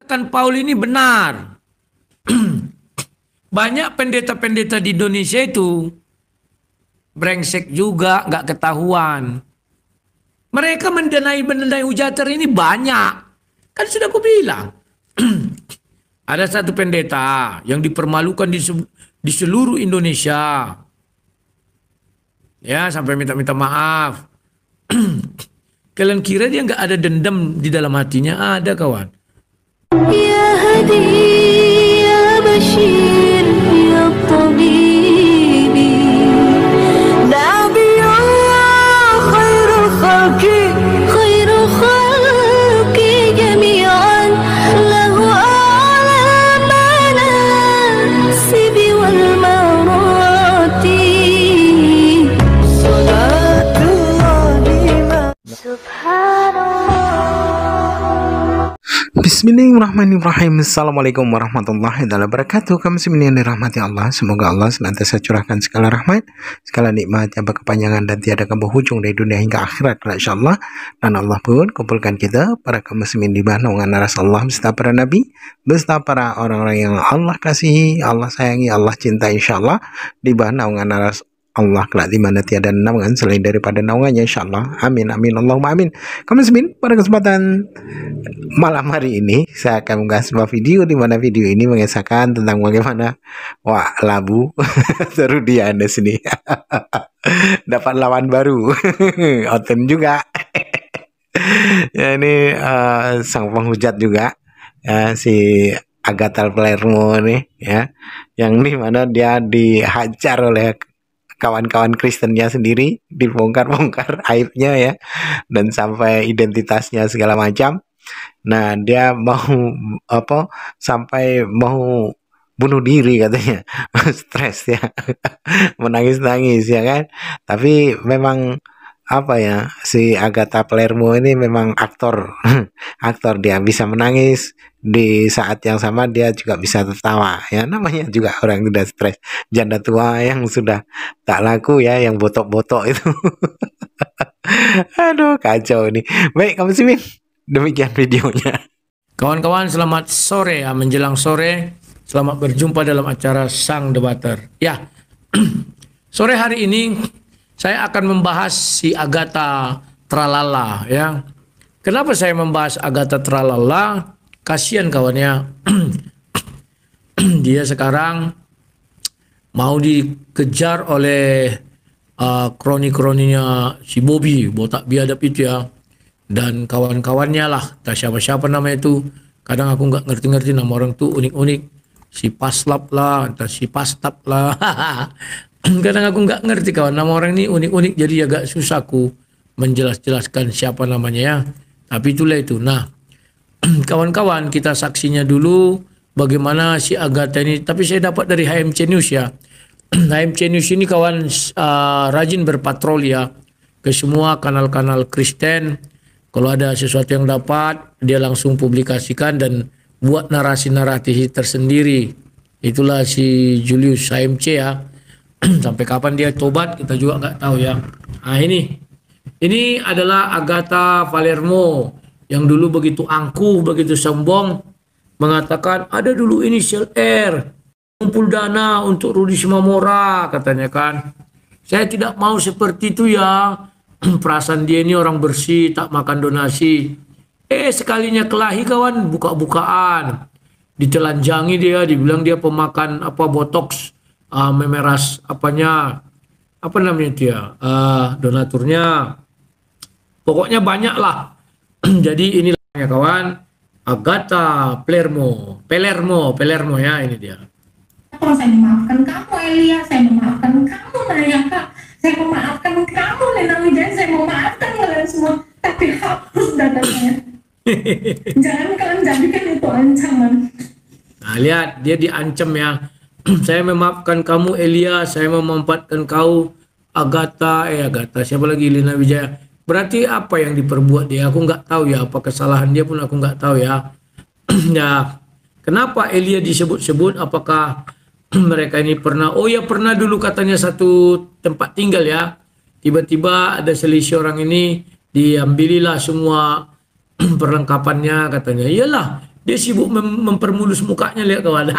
Kan Paul ini benar. Banyak pendeta-pendeta di Indonesia itu brengsek juga, nggak ketahuan. Mereka mendanai Hujater ini banyak. Kan sudah aku bilang. Ada satu pendeta yang dipermalukan di seluruh Indonesia. Ya, sampai minta-minta maaf. Kalian kira dia nggak ada dendam di dalam hatinya? Ada, kawan. Ya Hadi, ya Bashir, ya Tabibi, Nabi Allah, khairul khalqi jami'an, lahu a'la manasibi wal marati, salatullahi subhanallah. Bismillahirrahmanirrahim. Assalamualaikum warahmatullahi wabarakatuh. Kaum muslimin yang dirahmati Allah, semoga Allah senantiasa curahkan segala rahmat, segala nikmat yang berkepanjangan dan tiada berhujung dari dunia hingga akhirat, insyaallah. Dan Allah pun kumpulkan kita para kaum muslimin di bawah naungan aras Allah beserta para nabi, beserta para orang-orang yang Allah kasihi, Allah sayangi, Allah cintai, insyaallah, di bawah naungan aras Allah kelak di mana tiada naungan selain daripada naungannya, insyaallah. Amin amin Allahumma amin. Kaum muslimin, pada kesempatan malam hari ini saya akan mengulas sebuah video di mana video ini mengisahkan tentang bagaimana labu seru dia Anda sini dapat lawan baru. Oten juga. Ya, ini sang penghujat juga, si Agatha Palermo nih, ya, yang di mana dia dihajar oleh kawan-kawan Kristennya sendiri, dibongkar-bongkar aibnya, ya, dan sampai identitasnya segala macam. Nah, dia mau sampai mau bunuh diri katanya. Stres, ya. Menangis-nangis, ya kan. Tapi memang si Agatha Palermo ini memang aktor. Aktor, dia bisa menangis, di saat yang sama dia juga bisa tertawa, ya, namanya juga orang sudah stres, janda tua yang sudah tak laku, ya, yang botok-botok itu. Aduh, kacau nih. Baik, kamu sih, demikian videonya. Kawan-kawan, selamat sore, ya, menjelang sore. Selamat berjumpa dalam acara Sang Debater. Ya, sore hari ini saya akan membahas si Agatha Tralala, ya. Kenapa saya membahas Agatha Tralala? Kasihan kawannya. Dia sekarang mau dikejar oleh kroni-kroninya si Bobby, botak biadab itu, ya. Dan kawan-kawannya lah, tak siapa-siapa nama itu. Kadang aku nggak ngerti-ngerti nama orang tuh, unik-unik. Si Paslap lah, entah si Pastap lah. Kadang aku nggak ngerti, kawan, nama orang ini unik-unik, jadi agak susah aku menjelaskan siapa namanya, ya. Tapi itulah itu. Nah, kawan-kawan, kita saksinya dulu bagaimana si Agatha ini. Tapi saya dapat dari HMC News, ya. HMC News ini, kawan, rajin berpatroli, ya, ke semua kanal-kanal Kristen. Kalau ada sesuatu yang dapat, dia langsung publikasikan dan buat narasi-narasi tersendiri. Itulah si Julius HMC, ya. Sampai kapan dia tobat kita juga nggak tahu, ya. Nah, ini adalah Agatha Palermo yang dulu begitu angkuh, begitu sombong, mengatakan ada dulu inisial R, kumpul dana untuk Rudi Simamora, katanya kan. Saya tidak mau seperti itu, ya. Perasaan dia ini orang bersih, tak makan donasi. Sekalinya kelahi, kawan, buka-bukaan. Ditelanjangi dia, dibilang dia pemakan botox, memeras apa namanya dia, donaturnya. Pokoknya banyak lah. Jadi inilah, ya, kawan, Agatha Palermo, ya, ini dia. Kalau saya memaafkan kamu, Elia, saya memaafkan kamu, Nayaka, saya memaafkan kamu, Nena Wijaya, saya memaafkan kalian semua, tapi hapus datanya. Jangan kalian jadikan itu ancaman. Nah, lihat, dia diancam, ya. Saya memaafkan kamu, Elia, saya memanfaatkan kau, Agatha, siapa lagi, Lina Wijaya. Berarti apa yang diperbuat dia? Aku nggak tahu, ya. Apa kesalahan dia pun aku nggak tahu, ya. Ya, kenapa Elia disebut-sebut? Apakah mereka ini pernah? Oh ya, pernah dulu katanya satu tempat tinggal, ya. Tiba-tiba ada selisih orang ini, diambililah semua perlengkapannya, katanya. Iyalah, Dia sibuk mempermulus mukanya, lihat kawan.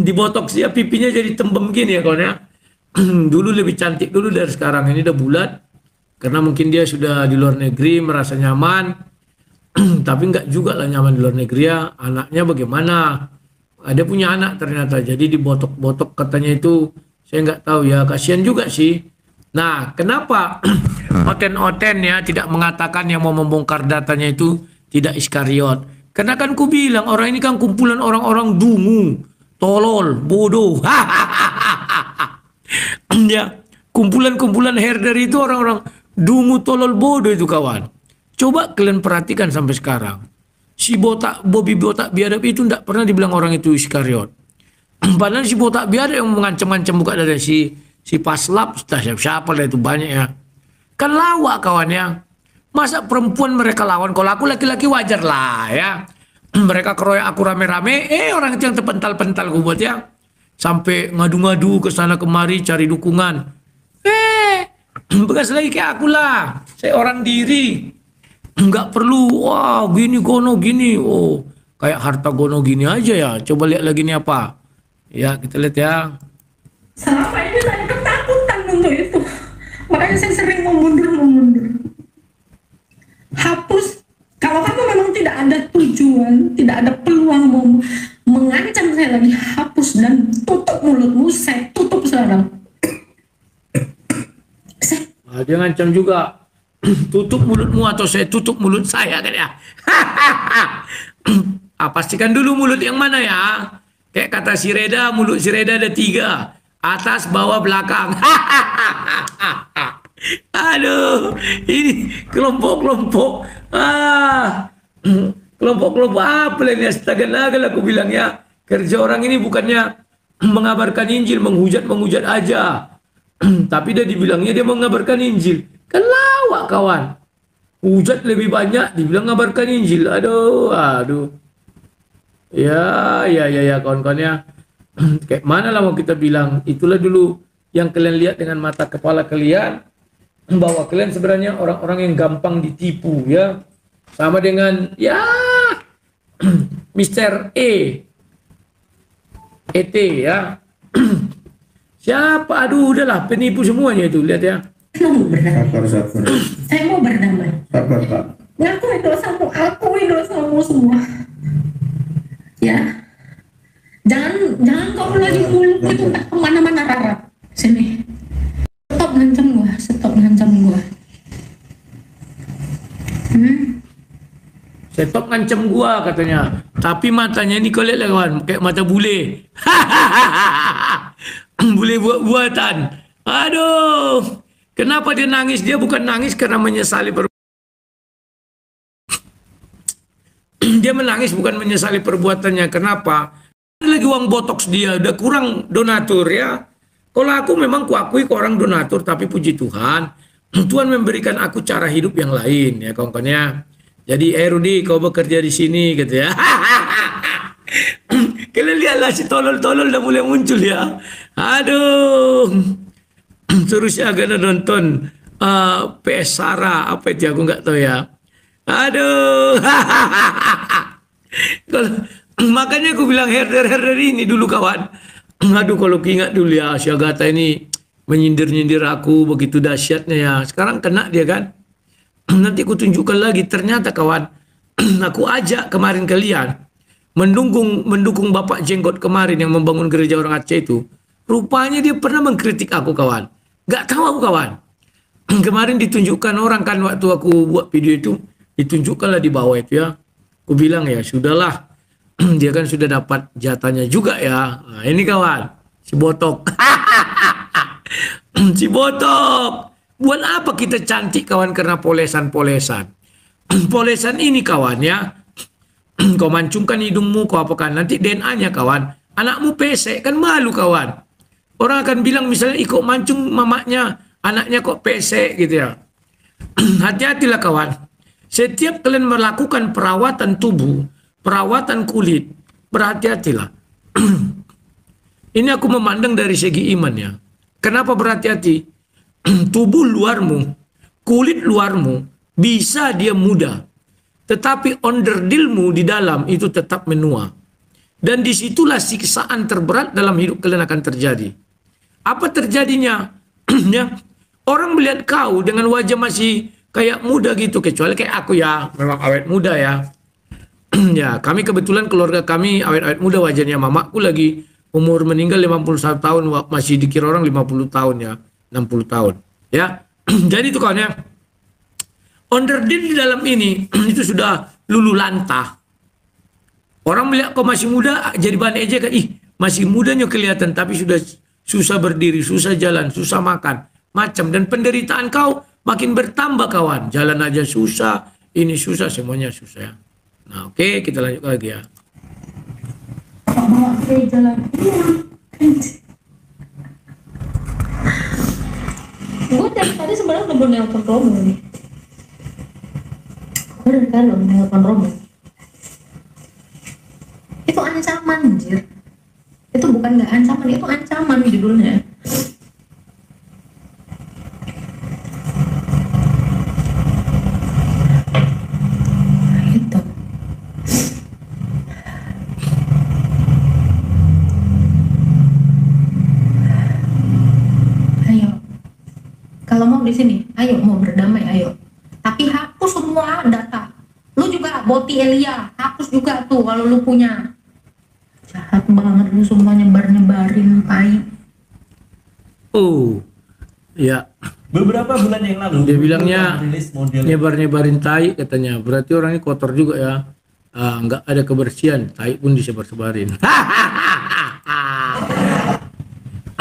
Dibotoks dia, pipinya jadi tembem gini ya kawan ya. Dulu lebih cantik dulu dari sekarang, ini udah bulat. Karena mungkin dia sudah di luar negeri merasa nyaman. Tapi enggak juga lah nyaman di luar negeri ya. Anaknya bagaimana? Dia punya anak ternyata, jadi dibotok-botok katanya itu. Saya enggak tahu ya, kasihan juga sih. Nah, kenapa Oten-Oten ya tidak mengatakan yang mau membongkar datanya itu tidak Iskariot? Karena kan ku bilang orang ini kan kumpulan orang-orang dungu, tolol, bodoh. Ya, kumpulan-kumpulan herder itu orang-orang dungu, tolol, bodoh itu kawan. Coba kalian perhatikan sampai sekarang. Si Bobby botak biadab itu tidak pernah dibilang orang itu Iskariot. Padahal si botak biadab yang mengancam-ancam buka dari si Paslap, siapa lah itu banyak ya. Kan lawak kawannya. Masa perempuan mereka lawan, kalau aku laki-laki wajar lah ya. Mereka keroyok aku rame-rame, orang itu yang terpental-pental gue buat ya. Sampai ngadu-ngadu ke sana kemari cari dukungan. Bekas lagi kayak aku lah. Saya orang diri. Enggak perlu, wah gini gono gini. Oh, kayak harta gono gini aja ya. Coba lihat lagi ini apa. Ya, kita lihat ya. Selama ini saya ketakutan untuk itu. Makanya saya sering mundur. Hapus. Kalau kamu memang tidak ada tujuan, tidak ada peluang mau mengancam saya lagi, hapus dan tutup mulutmu. Saya tutup sekarang. Dia ngancam juga. Tutup mulutmu atau saya tutup mulut saya kan ya. Pastikan dulu mulut yang mana ya. Kayak kata si Reda, mulut si Reda ada 3. Atas, bawah, belakang. Aduh, ini kelompok-kelompok. Kelompok-kelompok apa ini? Astaga, aku bilang ya. Kerja orang ini bukannya mengabarkan Injil, menghujat aja. Tapi dia dibilangnya dia mengabarkan Injil. Kan lawak kawan. Hujat lebih banyak, dibilang mengabarkan Injil. Aduh. Ya kawan-kawan ya. Kayak mana lah mau kita bilang. Itulah dulu yang kalian lihat dengan mata kepala kalian. Bahwa kalian sebenarnya orang-orang yang gampang ditipu ya. Sama dengan ya Mr. ET ya. Siapa? Aduh udahlah penipu semuanya itu, lihat ya. Sabar. Saya mau berdamai. Sabar, Pak. Akui dosamu semua. Ya. Jangan kamu lagi mulut itu tak kemana-mana Rara. Sini. Stop ngancam gua. Stop ngancam gua katanya. Tapi matanya ini kau lihat lah kawan, kayak mata bule. Bule buat-buatan. Aduh. Kenapa dia nangis? Dia bukan nangis karena menyesali dia menangis bukan menyesali perbuatannya. Kenapa? Lagi uang botoks dia udah kurang donatur ya. Kalau aku memang kuakui ke orang donatur, tapi puji Tuhan, Tuhan memberikan aku cara hidup yang lain ya kawan-kawannya. Jadi Rudi kau bekerja di sini gitu ya. Kalian lihatlah si tolol-tolol udah mulai muncul ya. Aduh. Terusnya agak nonton PS Sarah apa itu aku nggak tahu ya. Aduh. Makanya aku bilang herder ini dulu kawan. Aduh kalau ingat dulu ya si Agatha ini menyindir-nyindir aku begitu dahsyatnya ya. Sekarang kena dia kan. Nanti aku tunjukkan lagi ternyata kawan. Aku ajak kemarin kalian mendukung Bapak Jenggot kemarin yang membangun gereja orang Aceh itu. Rupanya dia pernah mengkritik aku kawan. Gak tahu aku kawan. Kemarin ditunjukkan orang kan waktu aku buat video itu. Ditunjukkanlah di bawah itu ya. Aku bilang ya sudahlah. Dia kan sudah dapat jatahnya juga ya. Nah, ini kawan. Si Botok. Si Botok. Buat apa kita cantik kawan karena polesan-polesan. Polesan ini kawan ya. Kau mancungkan hidungmu kau apakan. Nanti DNA-nya kawan. Anakmu pesek kan malu kawan. Orang akan bilang misalnya ikut mancung mamanya, anaknya kok pesek gitu ya. Hati-hatilah kawan. Setiap kalian melakukan perawatan tubuh, perawatan kulit, berhati-hatilah. Ini aku memandang dari segi iman ya. Kenapa berhati-hati? Tubuh luarmu, kulit luarmu, bisa dia muda. tetapi onderdilmu di dalam itu tetap menua. Dan disitulah siksaan terberat dalam hidup kalian akan terjadi. Apa terjadinya? Ya, orang melihat kau dengan wajah masih kayak muda gitu, kecuali kayak aku ya, memang awet muda ya. Ya, kami kebetulan keluarga kami awet-awet muda, wajahnya mamaku lagi umur meninggal 51 tahun, masih dikira orang 50 tahun ya, 60 tahun. Ya, jadi itu kawan ya. Onderdil di dalam ini itu sudah lulu lantah. Orang melihat kau masih muda jadi bahan ejekan, ih masih mudanya kelihatan, tapi sudah susah berdiri, susah jalan, susah makan, macam, dan penderitaan kau makin bertambah kawan. Jalan aja susah, ini susah, semuanya susah ya. Nah oke, kita lanjut lagi ya. Bawa saya jalan. Gue dari tadi sebenarnya udah nelpon Romo nih. Gue dari tadi udah nelpon Romo. Itu ancaman anjir. Itu bukan nggak ancaman, itu ancaman judulnya. Gitu. Ayo, kalau mau di sini, ayo mau berdamai, ayo. Tapi hapus semua data. Lu juga boti Elia, hapus juga tuh kalau lu punya. Jahat banget lu semua nyebarin tai. Oh, ya. Beberapa bulan yang lalu Dia bilangnya rilis model nyebar-nyebarin tai katanya. Berarti orang ini kotor juga ya. Nggak ada kebersihan, tai pun disebar-sebarin.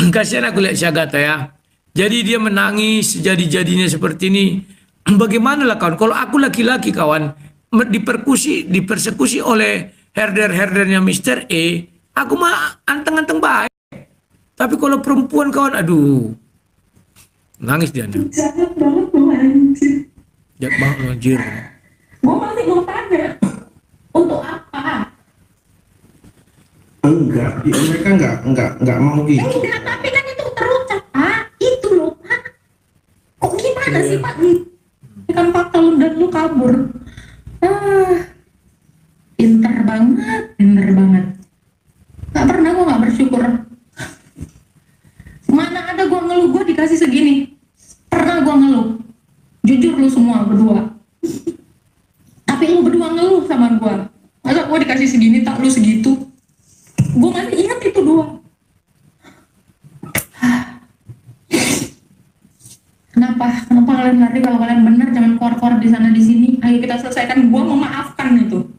Kasihan aku lihat Syagata ya. Jadi dia menangis jadi-jadinya seperti ini. Bagaimana lah kawan? Kalau aku laki-laki kawan, dipersekusi oleh herder-herdernya Mr. E, aku mah anteng-anteng baik. Tapi kalau perempuan kawan, aduh, nangis dia. Jahat banget lu anjir. Jahat banget anjir. Gue masih mau tanya, untuk apa? Enggak, mereka enggak mau gitu. Enggak, tapi kan itu terucap Pak. Itu loh Pak. Kok gimana sih Pak? Kan fakta lu dan lu kabur. Pinter banget. Gak pernah gue gak bersyukur. Mana ada gue ngeluh, gue dikasih segini. Pernah gue ngeluh. Jujur lu semua berdua. Tapi lu berdua ngeluh sama gue. Masa gue dikasih segini, tak lu segitu. Gue masih ingat itu doang. Kenapa kalian lari? Kalau kalian benar jangan keluar-keluar di sana di sini. Ayo kita selesaikan. Gue memaafkan itu.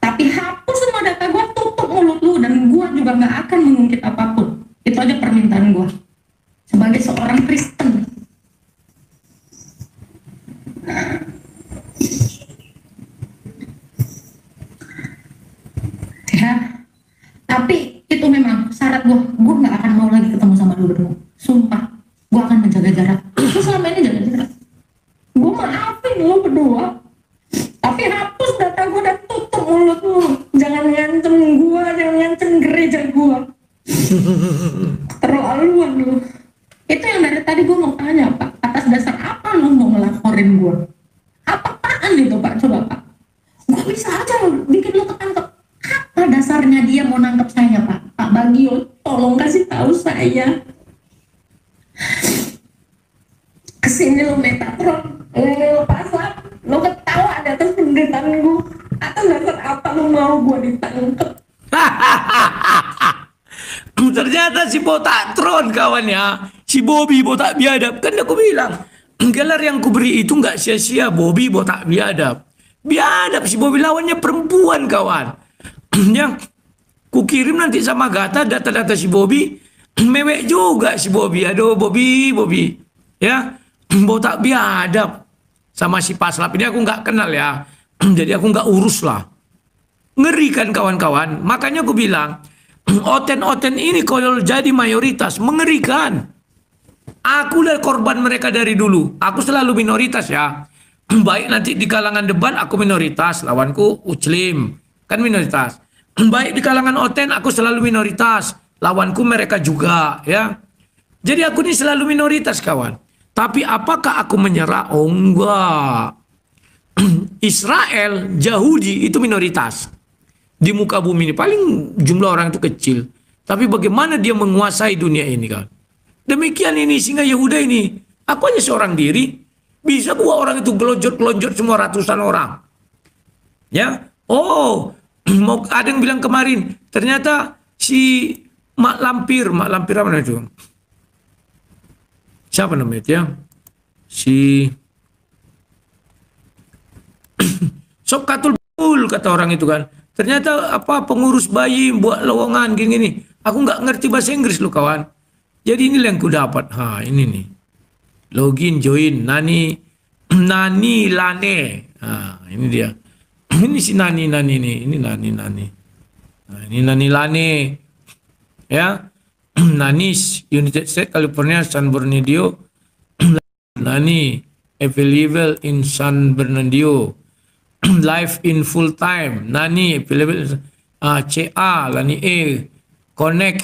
Tapi hapus semua data gue, tutup mulut lu, dan gue juga nggak akan mengungkit apapun. Itu aja permintaan gue sebagai seorang Kristen. Ya, tapi itu memang syarat gue nggak akan mau lagi ketemu sama lu berdua. Sumpah, gue akan menjaga jarak. Lu selama ini jaga jarak. Gue maafin lu berdua, tapi hapus data gue dan tutup mulut lu. Jangan ngancem gue, jangan ngancem gereja gue. Terlaluan lu. Itu yang dari tadi gue mau tanya Pak, atas dasar apa lu mau ngelaporin gue? Apaan itu Pak? Coba Pak. Gue bisa aja bikin lu ketangkep. Apa dasarnya dia mau nangkep saya Pak? Pak Bagio, tolong kasih tahu saya. Kesini lu Metatron, lu pasang, lu ketawa di atas penderitaan gue. Atas dasar apa lu mau gue ditangkep? Ternyata si botak tron kawan ya. Si Bobby botak biadab. Kan aku bilang, gelar yang kuberi itu nggak sia-sia. Bobby botak biadab. Biadab si Bobby, lawannya perempuan kawan. Yang kukirim nanti sama Gata data-data si Bobby. Mewek juga si Bobby. Aduh Bobby. Ya, botak biadab. Sama si Paslap ini aku nggak kenal ya. Jadi aku nggak urus lah. Ngeri kan kawan-kawan. Makanya aku bilang, oten-oten ini kalau jadi mayoritas mengerikan. Aku dari korban mereka dari dulu. Aku selalu minoritas ya. Baik nanti di kalangan debat aku minoritas, lawanku Uclim kan minoritas. Baik di kalangan oten aku selalu minoritas, lawanku mereka juga ya. Jadi aku ini selalu minoritas kawan. Tapi apakah aku menyerah? Oh enggak. Israel, Yahudi itu minoritas di muka bumi ini. Paling jumlah orang itu kecil. Tapi bagaimana dia menguasai dunia ini kan? Demikian ini sehingga Yehuda ini, aku hanya seorang diri, bisa buat orang itu gelonjot-gelonjot semua ratusan orang. Ya, oh, mau ada yang bilang kemarin, ternyata si Mak Lampir apa namanya itu? Siapa namanya itu ya? Si Sopkatul Bul kata orang itu kan. Ternyata apa pengurus bayi buat lowongan gini-gini. Aku nggak ngerti bahasa Inggris lo kawan. Jadi inilah yang ku dapat. Ha, ini nih. Login, join, Nani Lane. Ha, ini dia. Ini si Nani nih. Ini Nani. Nah, ini Nani Lane. Ya. Nanis, United States, California, San Bernardino. Nani, available in San Bernardino. Live in full time. Nani, available. CA, Lani E. Connect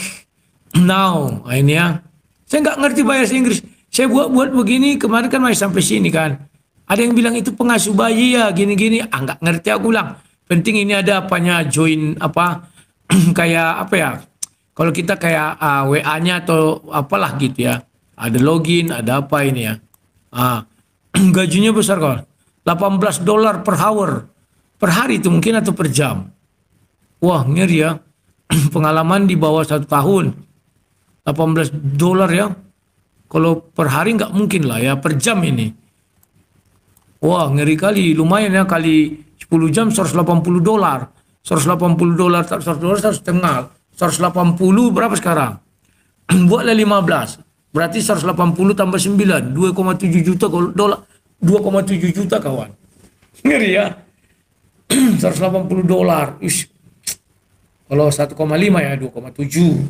now. Ini ya. Saya nggak ngerti bahasa Inggris. Saya buat begini, kemarin kan masih sampai sini kan. Ada yang bilang itu pengasuh bayi ya, gini-gini. Nggak ngerti aku bilang. Penting ini ada apanya, join apa, kayak apa ya. Kalau kita kayak WA-nya atau apalah gitu ya. Ada login, ada apa ini ya. Gajinya besar kawan. $18 per hour. Per hari itu mungkin atau per jam. Wah ngeri ya. Pengalaman di bawah 1 tahun. $18 ya. Kalau per hari nggak mungkin lah ya. Per jam ini. Wah ngeri kali. Lumayan ya kali 10 jam $180. $180. $100 180 berapa sekarang? Buatlah 15. Berarti 180 tambah 9. 2,7 juta dolar. 2,7 juta kawan. Ngeri ya. $180. Ish. Kalau 1,5 ya 2,7.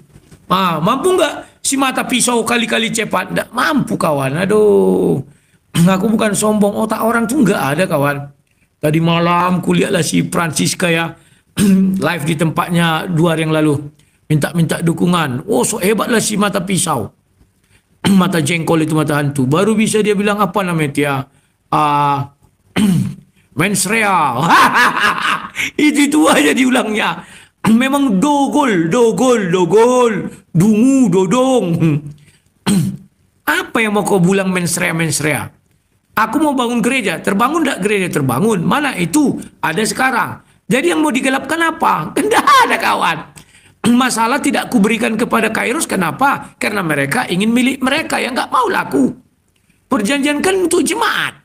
Mampu nggak si mata pisau kali-kali cepat? Nggak mampu kawan. Aduh. Aku bukan sombong. Otak orang tuh nggak ada kawan. Tadi malam kuliahlah si Francisca ya. Live di tempatnya 2 hari yang lalu. Minta dukungan. Oh so hebatlah si mata pisau. Mata jengkol itu mata hantu. Baru bisa dia bilang apa namanya dia. Mensrea. Itu aja diulangnya. Memang dogol. Dungu, dodong. Apa yang mau kau bilang mensrea? Aku mau bangun gereja. Terbangun enggak gereja? Terbangun. Mana itu? Ada sekarang. Jadi yang mau digelapkan apa? Tidak ada kawan. Masalah tidak kuberikan kepada Kairos. Kenapa? Karena mereka ingin milik mereka yang nggak mau laku. Perjanjian kan untuk jemaat.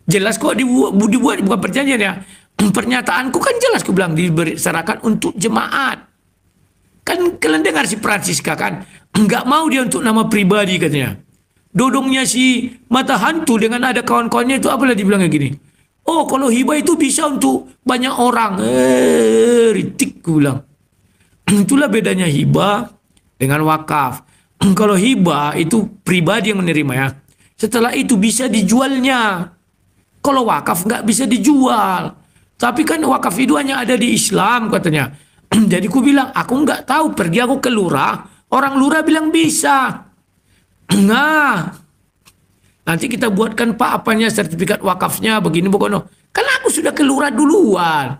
Jelas kok dibuat bukan perjanjian ya. Pernyataanku kan jelas ku bilang diserahkan untuk jemaat. Kan kalian dengar si Francisca kan. Nggak mau dia untuk nama pribadi katanya. Dodongnya si mata hantu dengan ada kawan-kawannya itu apalah dibilangnya gini. Oh kalau hibah itu bisa untuk banyak orang. Ritik ku bilang. Itulah bedanya hibah dengan wakaf. Kalau hibah itu pribadi yang menerima ya. Setelah itu bisa dijualnya. Kalau wakaf nggak bisa dijual. Tapi kan wakaf itu hanya ada di Islam katanya. Jadi ku bilang aku nggak tahu. Pergi aku ke lurah. Orang lurah bilang bisa. Nah. Nanti kita buatkan Pak apanya sertifikat wakafnya begini begono. Karena aku sudah ke lurah duluan.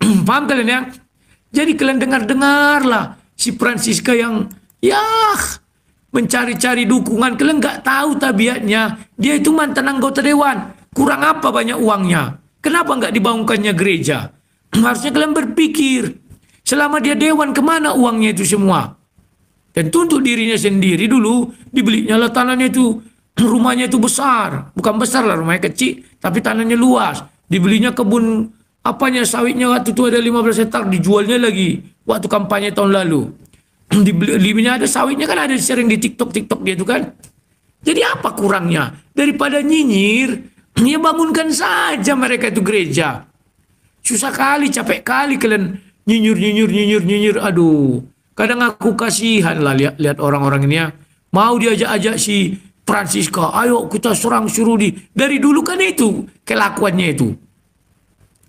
Paham kalian ya? Jadi kalian dengar-dengarlah si Francisca yang ya mencari-cari dukungan. Kalian nggak tahu tabiatnya. Dia itu mantan anggota dewan. Kurang apa banyak uangnya? Kenapa nggak dibangunkannya gereja? Harusnya kalian berpikir. Selama dia dewan kemana uangnya itu semua? Tentu untuk dirinya sendiri dulu dibelinya lah tanahnya itu. Rumahnya itu besar. Bukan besar lah rumahnya kecil. Tapi tanahnya luas. Dibelinya kebun apanya sawitnya waktu itu ada 15 hektar. Dijualnya lagi. Waktu kampanye tahun lalu. Dibelinya ada sawitnya kan ada sering di TikTok dia itu kan. Jadi apa kurangnya? Daripada nyinyir. Ya bangunkan saja mereka itu gereja. Susah kali, capek kali kalian nyinyir. Aduh. Kadang aku kasihan lah lihat orang-orang ini ya. Mau diajak-ajak si Francisca, ayo kita suruh dari dulu kan itu kelakuannya itu.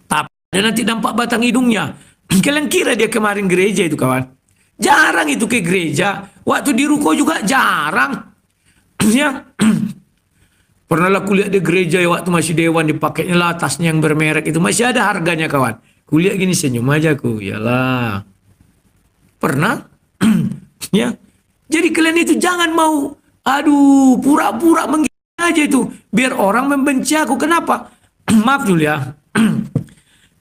Tapi nanti nampak batang hidungnya. Kalian kira dia kemarin gereja itu kawan? Jarang itu ke gereja. Waktu di ruko juga jarang. Ya. Pernah lah kulihat di gereja waktu masih dewan, dipakainya lah tasnya yang bermerek itu. Masih ada harganya kawan. Kulihat gini senyum aja aku. Yalah. Pernah. Ya. Jadi kalian itu jangan mau, aduh, pura-pura menggina aja itu. Biar orang membenci aku. Kenapa? Maaf dulu ya.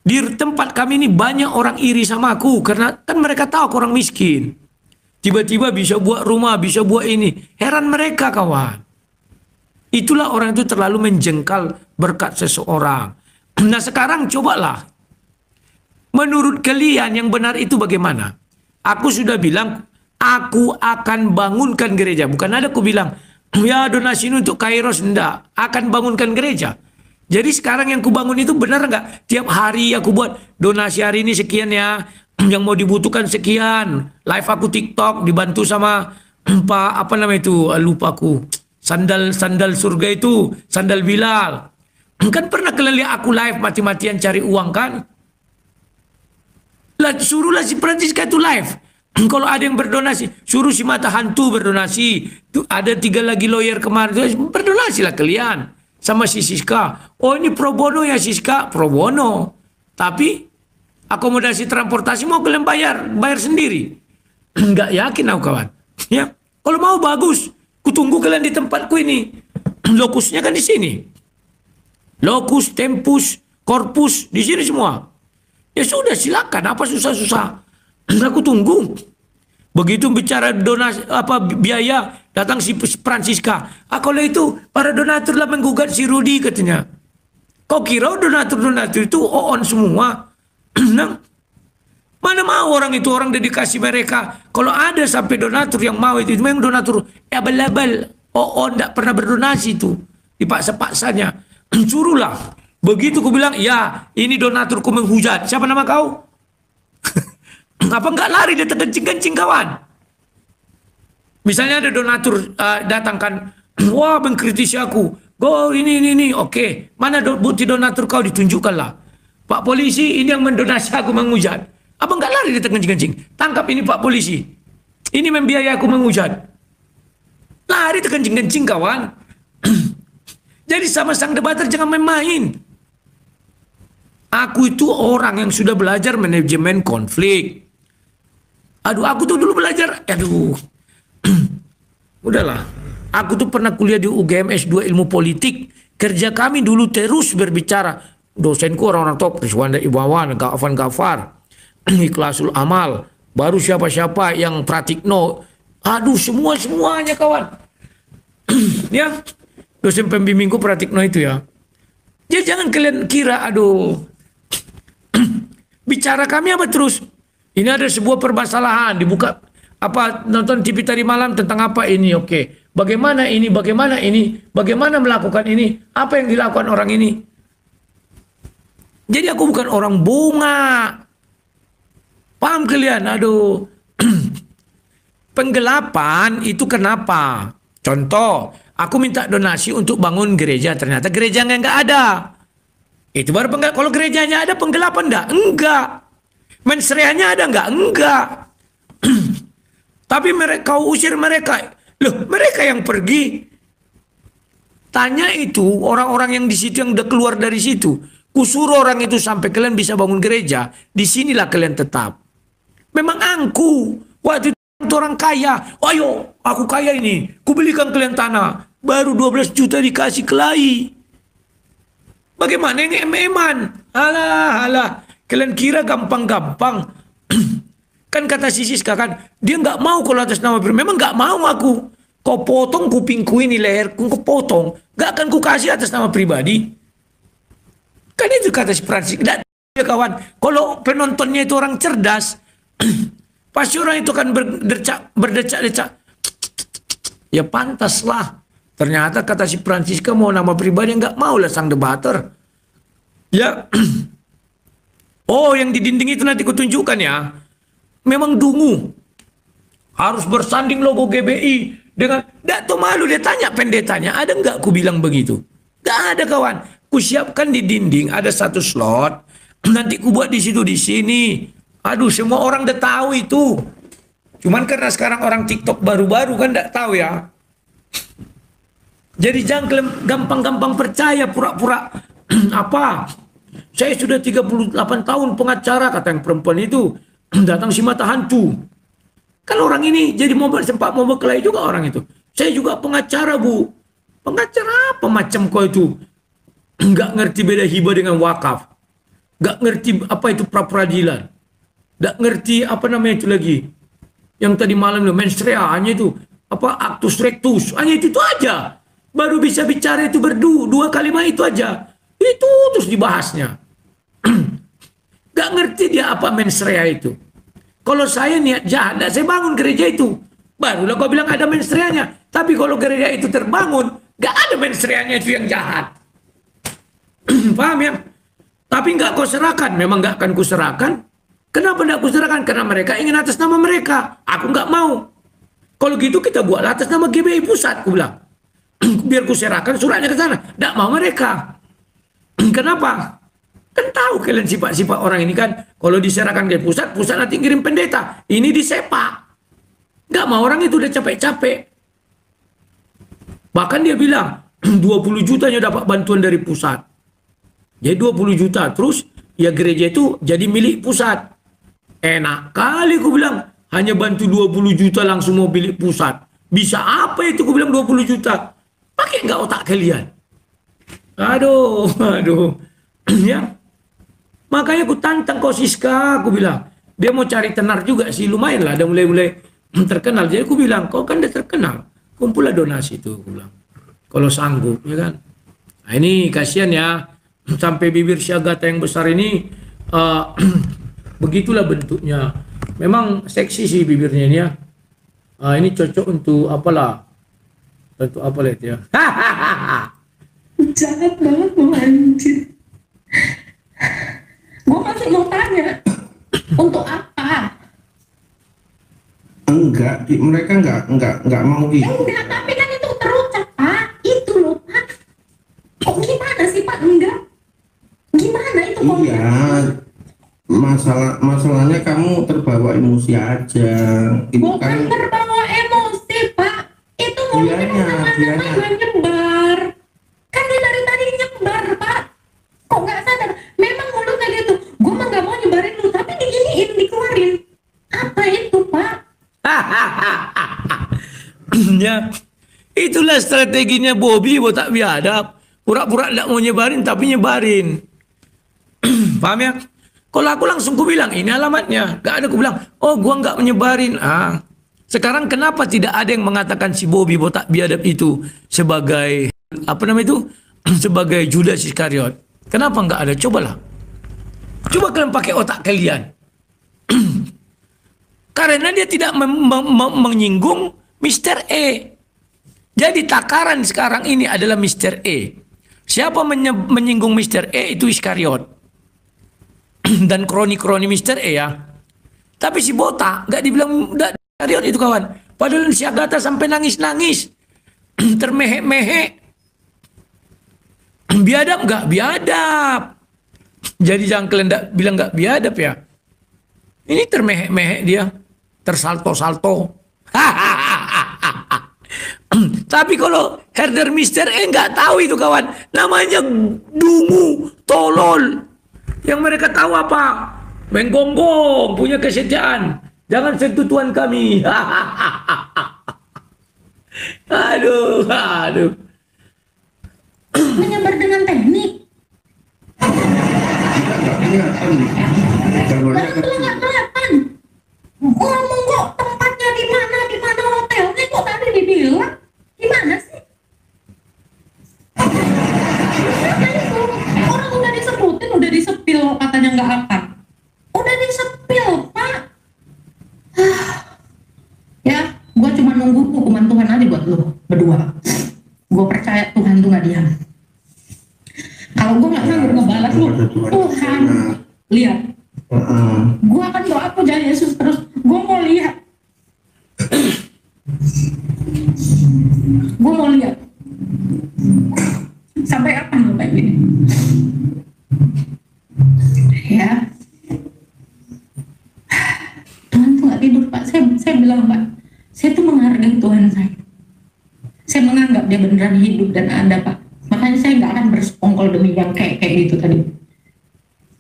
Di tempat kami ini banyak orang iri sama aku. Karena kan mereka tahu aku orang miskin. Tiba-tiba bisa buat rumah, bisa buat ini. Heran mereka kawan. Itulah orang itu terlalu menjengkal berkat seseorang. Nah sekarang cobalah. Menurut kalian yang benar itu bagaimana? Aku sudah bilang, aku akan bangunkan gereja. Bukan ada aku bilang, ya donasi ini untuk Kairos. Enggak, akan bangunkan gereja. Jadi sekarang yang aku bangun itu benar enggak? Tiap hari aku buat donasi hari ini sekian ya. Yang mau dibutuhkan sekian. Live aku TikTok dibantu sama Pak, apa nama itu? Lupa aku. Sandal surga itu, sandal Bilal. Kan pernah kalian lihat aku live mati-matian cari uang kan? Lah suruhlah si Francisca itu live. Kalau ada yang berdonasi, suruh si Mata Hantu berdonasi. Tuh ada 3 lagi lawyer kemarin, berdonasi lah kalian. Sama si Siska. Oh ini pro bono ya Siska, pro bono. Tapi akomodasi transportasi mau kalian bayar sendiri. Enggak yakin aku kawan. Ya, kalau mau bagus. Kutunggu kalian di tempatku ini. Lokusnya kan di sini. Lokus, tempus, korpus, di sini semua. Ya sudah silakan, apa susah-susah. Aku tunggu. Begitu bicara donasi apa biaya, datang si Francisca. Kalau itu para donatur lah menggugat si Rudi katanya. Kau kira donatur-donatur itu on semua? Nah, mana mau orang itu, orang dedikasi mereka. Kalau ada sampai donatur yang mau itu memang donatur abal-abal. Tidak pernah berdonasi itu. Dipaksa-paksanya. Suruhlah. Begitu ku bilang, ya ini donaturku menghujat. Siapa nama kau? Apa enggak lari dia terkencing-kencing kawan? Misalnya ada donatur datangkan, wah mengkritisi aku. Go ini. Oke. Mana bukti donatur kau, ditunjukkanlah. Pak polisi ini yang mendonasi aku menghujat. Apa enggak lari dia terkencing-kencing? Tangkap ini Pak polisi. Ini membiayai aku menghujat. Lari terkencing-kencing kawan. Jadi sama sang debater jangan main-main. Aku itu orang yang sudah belajar manajemen konflik. Aduh, aku tuh dulu belajar. Aduh. Udahlah. Aku tuh pernah kuliah di UGM S2 Ilmu Politik. Kerja kami dulu terus berbicara. Dosenku orang-orang top. Rizwanda Ibawan, Gafan Gafar. Ikhlasul Amal. Baru siapa-siapa yang Pratikno. Aduh, semuanya kawan. Ya. Dosen pembimbingku Pratikno itu ya. Ya jangan kalian kira, aduh. Bicara kami apa terus? Ini ada sebuah permasalahan, dibuka apa nonton TV tadi malam tentang apa ini, oke. Bagaimana ini, bagaimana melakukan ini, apa yang dilakukan orang ini. Jadi aku bukan orang bunga. Paham kalian? Aduh. Penggelapan itu kenapa? Contoh, aku minta donasi untuk bangun gereja, ternyata gerejanya nggak ada. Itu baru penggelapan. Kalau gerejanya ada, penggelapan enggak? Enggak. Mensreanya ada enggak? Enggak. Tapi mereka kau usir mereka. Loh, mereka yang pergi. Tanya itu orang-orang yang di situ yang udah keluar dari situ. Kusuruh orang itu sampai kalian bisa bangun gereja. Disinilah kalian tetap. Memang angku. Waktu itu orang kaya. Ayo, aku kaya ini. Kubelikan kalian tanah. Baru 12 juta dikasih kelahi. Bagaimana ini eman? Alah. Kalian kira gampang-gampang. Kan kata si Siska kan, dia nggak mau kalau atas nama pribadi. Memang nggak mau aku. Kau potong kupingku ini, leherku kau potong. Nggak akan ku kasih atas nama pribadi. Kan itu kata si Francis. Dan ya kawan, kalau penontonnya itu orang cerdas, pasti orang itu kan berdecak-decak. Ya pantaslah. Ternyata kata si Francisca mau nama pribadi, nggak mau lah sang debater. Ya. Oh, yang di dinding itu nanti kutunjukkan ya. Memang dungu. Harus bersanding logo GBI dengan Dato malu dia tanya pendetanya, ada nggak ku bilang begitu? Nggak ada kawan. Ku siapkan di dinding ada satu slot. Nanti ku buat di situ di sini. Aduh, semua orang udah tahu itu. Cuman karena sekarang orang TikTok baru-baru kan nggak tahu ya. Jadi jangan gampang-gampang percaya pura-pura apa. Saya sudah 38 tahun pengacara, kata yang perempuan itu. Datang si mata hantu. Kan orang ini jadi sempat mau berkelahi juga orang itu. Saya juga pengacara, Bu. Pengacara apa macam kau itu? Nggak ngerti beda hibah dengan wakaf. Nggak ngerti apa itu pra-peradilan. Nggak ngerti apa namanya itu lagi. Yang tadi malam itu menstrea, hanya itu. Apa actus rectus, hanya itu aja. Baru bisa bicara itu dua kalimat itu aja. Itu terus dibahasnya. Gak ngerti dia apa menstrea itu. Kalau saya niat jahat, saya bangun gereja itu. Barulah kau bilang ada menstreanya. Tapi kalau gereja itu terbangun, gak ada menstreanya itu yang jahat. Paham ya? Tapi gak kau serahkan. Memang gak akan kuserahkan. Kenapa gak kuserahkan? Karena mereka ingin atas nama mereka. Aku gak mau. Kalau gitu kita buat atas nama GBI Pusat, aku bilang. Biar kuserahkan suratnya ke sana. Gak mau mereka. Kenapa? Kan tahu kalian sifat-sifat orang ini kan. Kalau diserahkan ke pusat nanti kirim pendeta. Ini disepak. Gak mau orang itu udah capek-capek. Bahkan dia bilang 20 jutanya dapat bantuan dari pusat. Jadi 20 juta. Terus ya gereja itu jadi milik pusat. Enak kali aku bilang. Hanya bantu 20 juta langsung mau milik pusat. Bisa apa itu aku bilang 20 juta. Pakai nggak otak kalian? Aduh. Ya. Makanya aku tantang kau Siska, aku bilang. Dia mau cari tenar juga sih, lumayan lah. Dia mulai terkenal. Jadi aku bilang, kau kan udah terkenal. Kumpulah donasi itu, aku bilang. Kalau sanggup, ya kan. Nah ini kasihan ya. Sampai bibir Syagata yang besar ini, begitulah bentuknya. Memang seksi sih bibirnya ini ya. Ini cocok untuk apalah. Untuk apalah itu ya. Jahat banget lu anjir. Gue masih mau tanya, untuk apa? Enggak, mereka enggak mau gitu. Enggak, tapi kan itu terucap, Pak. Itu loh, Pak. Kok gimana sih, Pak? Enggak. Gimana itu? Iya, masalahnya kamu terbawa emosi aja. Itu Bukan kan terbawa emosi, Pak. Itu mulutnya kemana-mana gue nyebar. Kan dia dari tadi nyebar, Pak. Kok nggak sadar? Memang mulutnya gitu. Gue mah nggak mau nyebarin lu, tapi diginiin, dikeluarin. Apa itu, Pak? Ya, itulah strateginya Bobby botak biadab. Pura-pura tidak mau nyebarin tapi nyebarin. Paham ya? Kalau aku langsung ku bilang ini alamatnya. Gak ada ku bilang, oh gua nggak menyebarin. Sekarang kenapa tidak ada yang mengatakan si Bobby botak biadab itu sebagai apa namanya itu? Sebagai Judas Iskariot. Kenapa nggak ada? Cobalah. Coba kalian pakai otak kalian. Karena dia tidak menyinggung Mr. E. Jadi takaran sekarang ini adalah Mr. E. Siapa menyinggung Mr. E itu Iskariot. Dan kroni-kroni Mr. E ya. Tapi si botak nggak dibilang Iskariot itu kawan. Padahal si Agatha sampai nangis-nangis. Termehek-mehek. Biadab nggak? Biadab. Jadi jangan kalian bilang nggak biadab ya. Ini termehek-mehek dia. Tersalto-salto. Tapi kalau herder Mister E nggak tahu itu kawan. Namanya dungu, tolol. Yang mereka tahu apa? Menggonggong, punya kesetiaan. Jangan sentuh Tuhan kami. Aduh. Menyebar dengan teknik. Lalu itu nggak kelihatan. Ngomong kok tempatnya di mana hotelnya kok tadi dibilang. Gimana sih? Katanya itu orang udah disebutin, udah disepil katanya nggak akan. Udah disepil, Pak. Ya, gue cuma nunggu hukuman Tuhan aja buat lo berdua. Gue percaya Tuhan tuh nggak diam. Kalau gue nggak sanggup ngebalas lu, Tuhan lihat. Gue akan doa puja Yesus terus. Gue mau lihat. Gue mau lihat. Sampai kapan lo kayak gini? Ya. Tuhan tuh nggak tidur, Pak. Saya bilang, Pak. Saya tuh menghargai Tuhan saya. Saya menganggap dia beneran hidup dan ada, Pak. Makanya saya nggak akan bersekongkol demi yang kayak gitu tadi.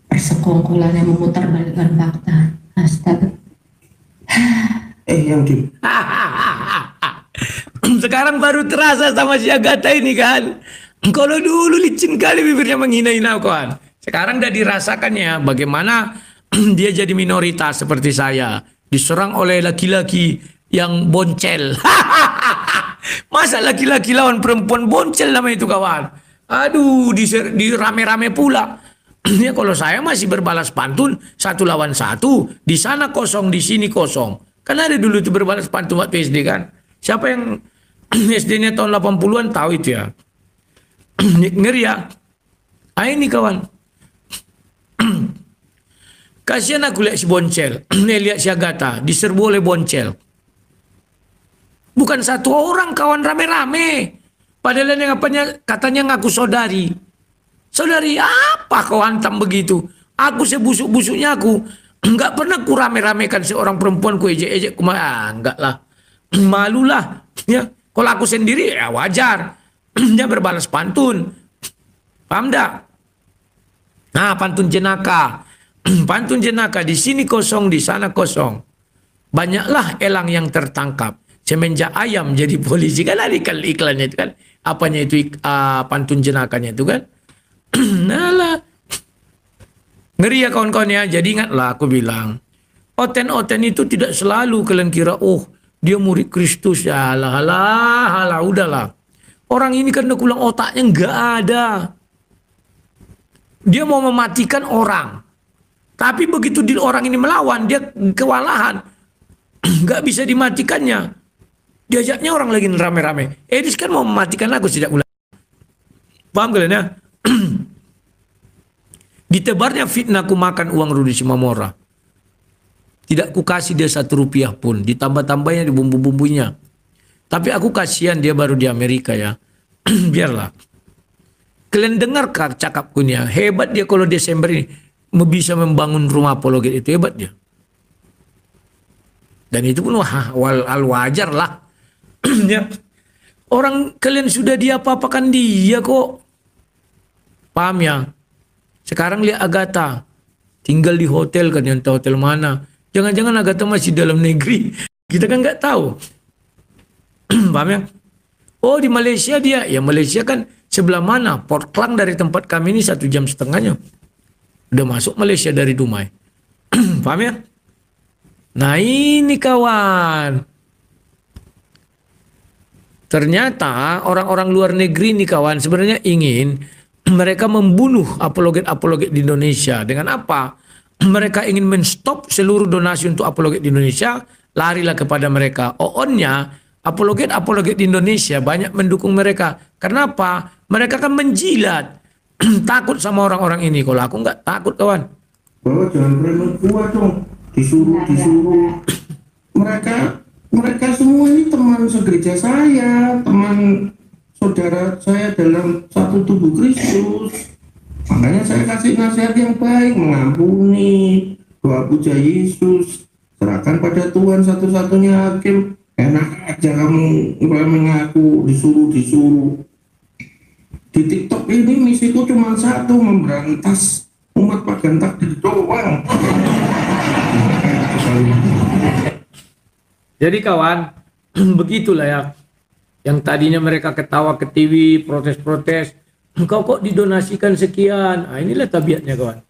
Persekongkolannya memutarbalikkan fakta. Astaga. Yang di Sekarang baru terasa sama si Agatha ini kan. Kalau dulu licin kali bibirnya menghina-hina kawan. Sekarang udah dirasakannya bagaimana dia jadi minoritas seperti saya. Diserang oleh laki-laki yang boncel. Masa laki-laki lawan perempuan boncel namanya itu kawan. Aduh, di rame-rame pula. Ya kalau saya masih berbalas pantun 1 lawan 1, di sana kosong, di sini kosong. Kan ada dulu itu berbalas pantun waktu SD kan. Siapa yang SD-nya tahun 80-an tahu itu ya. Ngeri ya. Ini kawan. Kasihan aku lihat si boncel. Lihat si Agatha diserbu oleh boncel. Bukan 1 orang kawan, rame-rame. Padahal yang katanya ngaku saudari. Saudari apa kau hantam begitu? Aku sebusuk-busuknya aku. Enggak pernah ku rame-ramekan seorang perempuan ku ejek-ejek. Enggak lah. Malulah. Ya. Kalau aku sendiri ya wajar. Dia berbalas pantun. Paham tak? Nah, pantun jenaka. Pantun jenaka, di sini kosong, di sana kosong. Banyaklah elang yang tertangkap. Semenjak ayam jadi polisi. Kan ada iklannya itu kan. Apanya itu pantun jenakanya itu kan. Nah lah. Ngeri ya kawan-kawan ya. Jadi ingatlah aku bilang. Oten-oten itu tidak selalu kalian kira, oh dia murid Kristus. Ya halah, udahlah. Orang ini kan udah kulang otaknya nggak ada. Dia mau mematikan orang. Tapi begitu orang ini melawan, dia kewalahan. Nggak bisa dimatikannya. Diajaknya orang lagi rame-rame. Edis kan mau mematikan aku sejak bulan. Paham kalian ya? Ditebarnya fitnah ku makan uang Rudi Simamora. Tidak ku kasih dia 1 rupiah pun. Ditambah-tambahnya di bumbu-bumbunya. Tapi aku kasihan dia baru di Amerika ya. Biarlah. Kalian dengar cakapku nih ya. Hebat dia kalau Desember ini bisa membangun rumah apologet itu, hebat dia. Dan itu pun wajar lah. Ya. Orang kalian sudah diapa-apakan dia kok. Paham ya? Sekarang lihat Agatha. Tinggal di hotel kan, yang tahu hotel mana. Jangan-jangan Agatha masih dalam negeri. Kita kan nggak tahu. Paham ya? Oh di Malaysia dia. Ya Malaysia kan sebelah mana? Port Klang dari tempat kami ini 1,5 jam. Udah masuk Malaysia dari Dumai. Paham ya? Nah ini kawan. Ternyata orang-orang luar negeri nih kawan sebenarnya ingin mereka membunuh apologet-apologet di Indonesia. Dengan apa? Mereka ingin menstop seluruh donasi untuk apologet di Indonesia. Larilah kepada mereka. Onnya apologet-apologet di Indonesia banyak mendukung mereka. Kenapa? Mereka kan menjilat. Takut sama orang-orang ini. Kalau aku nggak takut kawan. bahwa jangan preman kuat dong, disuruh. Mereka semua ini teman segereja saya, teman saudara saya dalam satu tubuh Kristus. Makanya saya kasih nasihat yang baik, mengampuni, doa puja Yesus, serahkan pada Tuhan satu-satunya hakim. Enak aja kamu mengaku disuruh. Di TikTok ini misiku cuma satu, memberantas umat pagan takdir doang. Jadi kawan, begitulah ya. Yang tadinya mereka ketawa ke TV, protes-protes. Engkau kok didonasikan sekian. Nah, inilah tabiatnya kawan.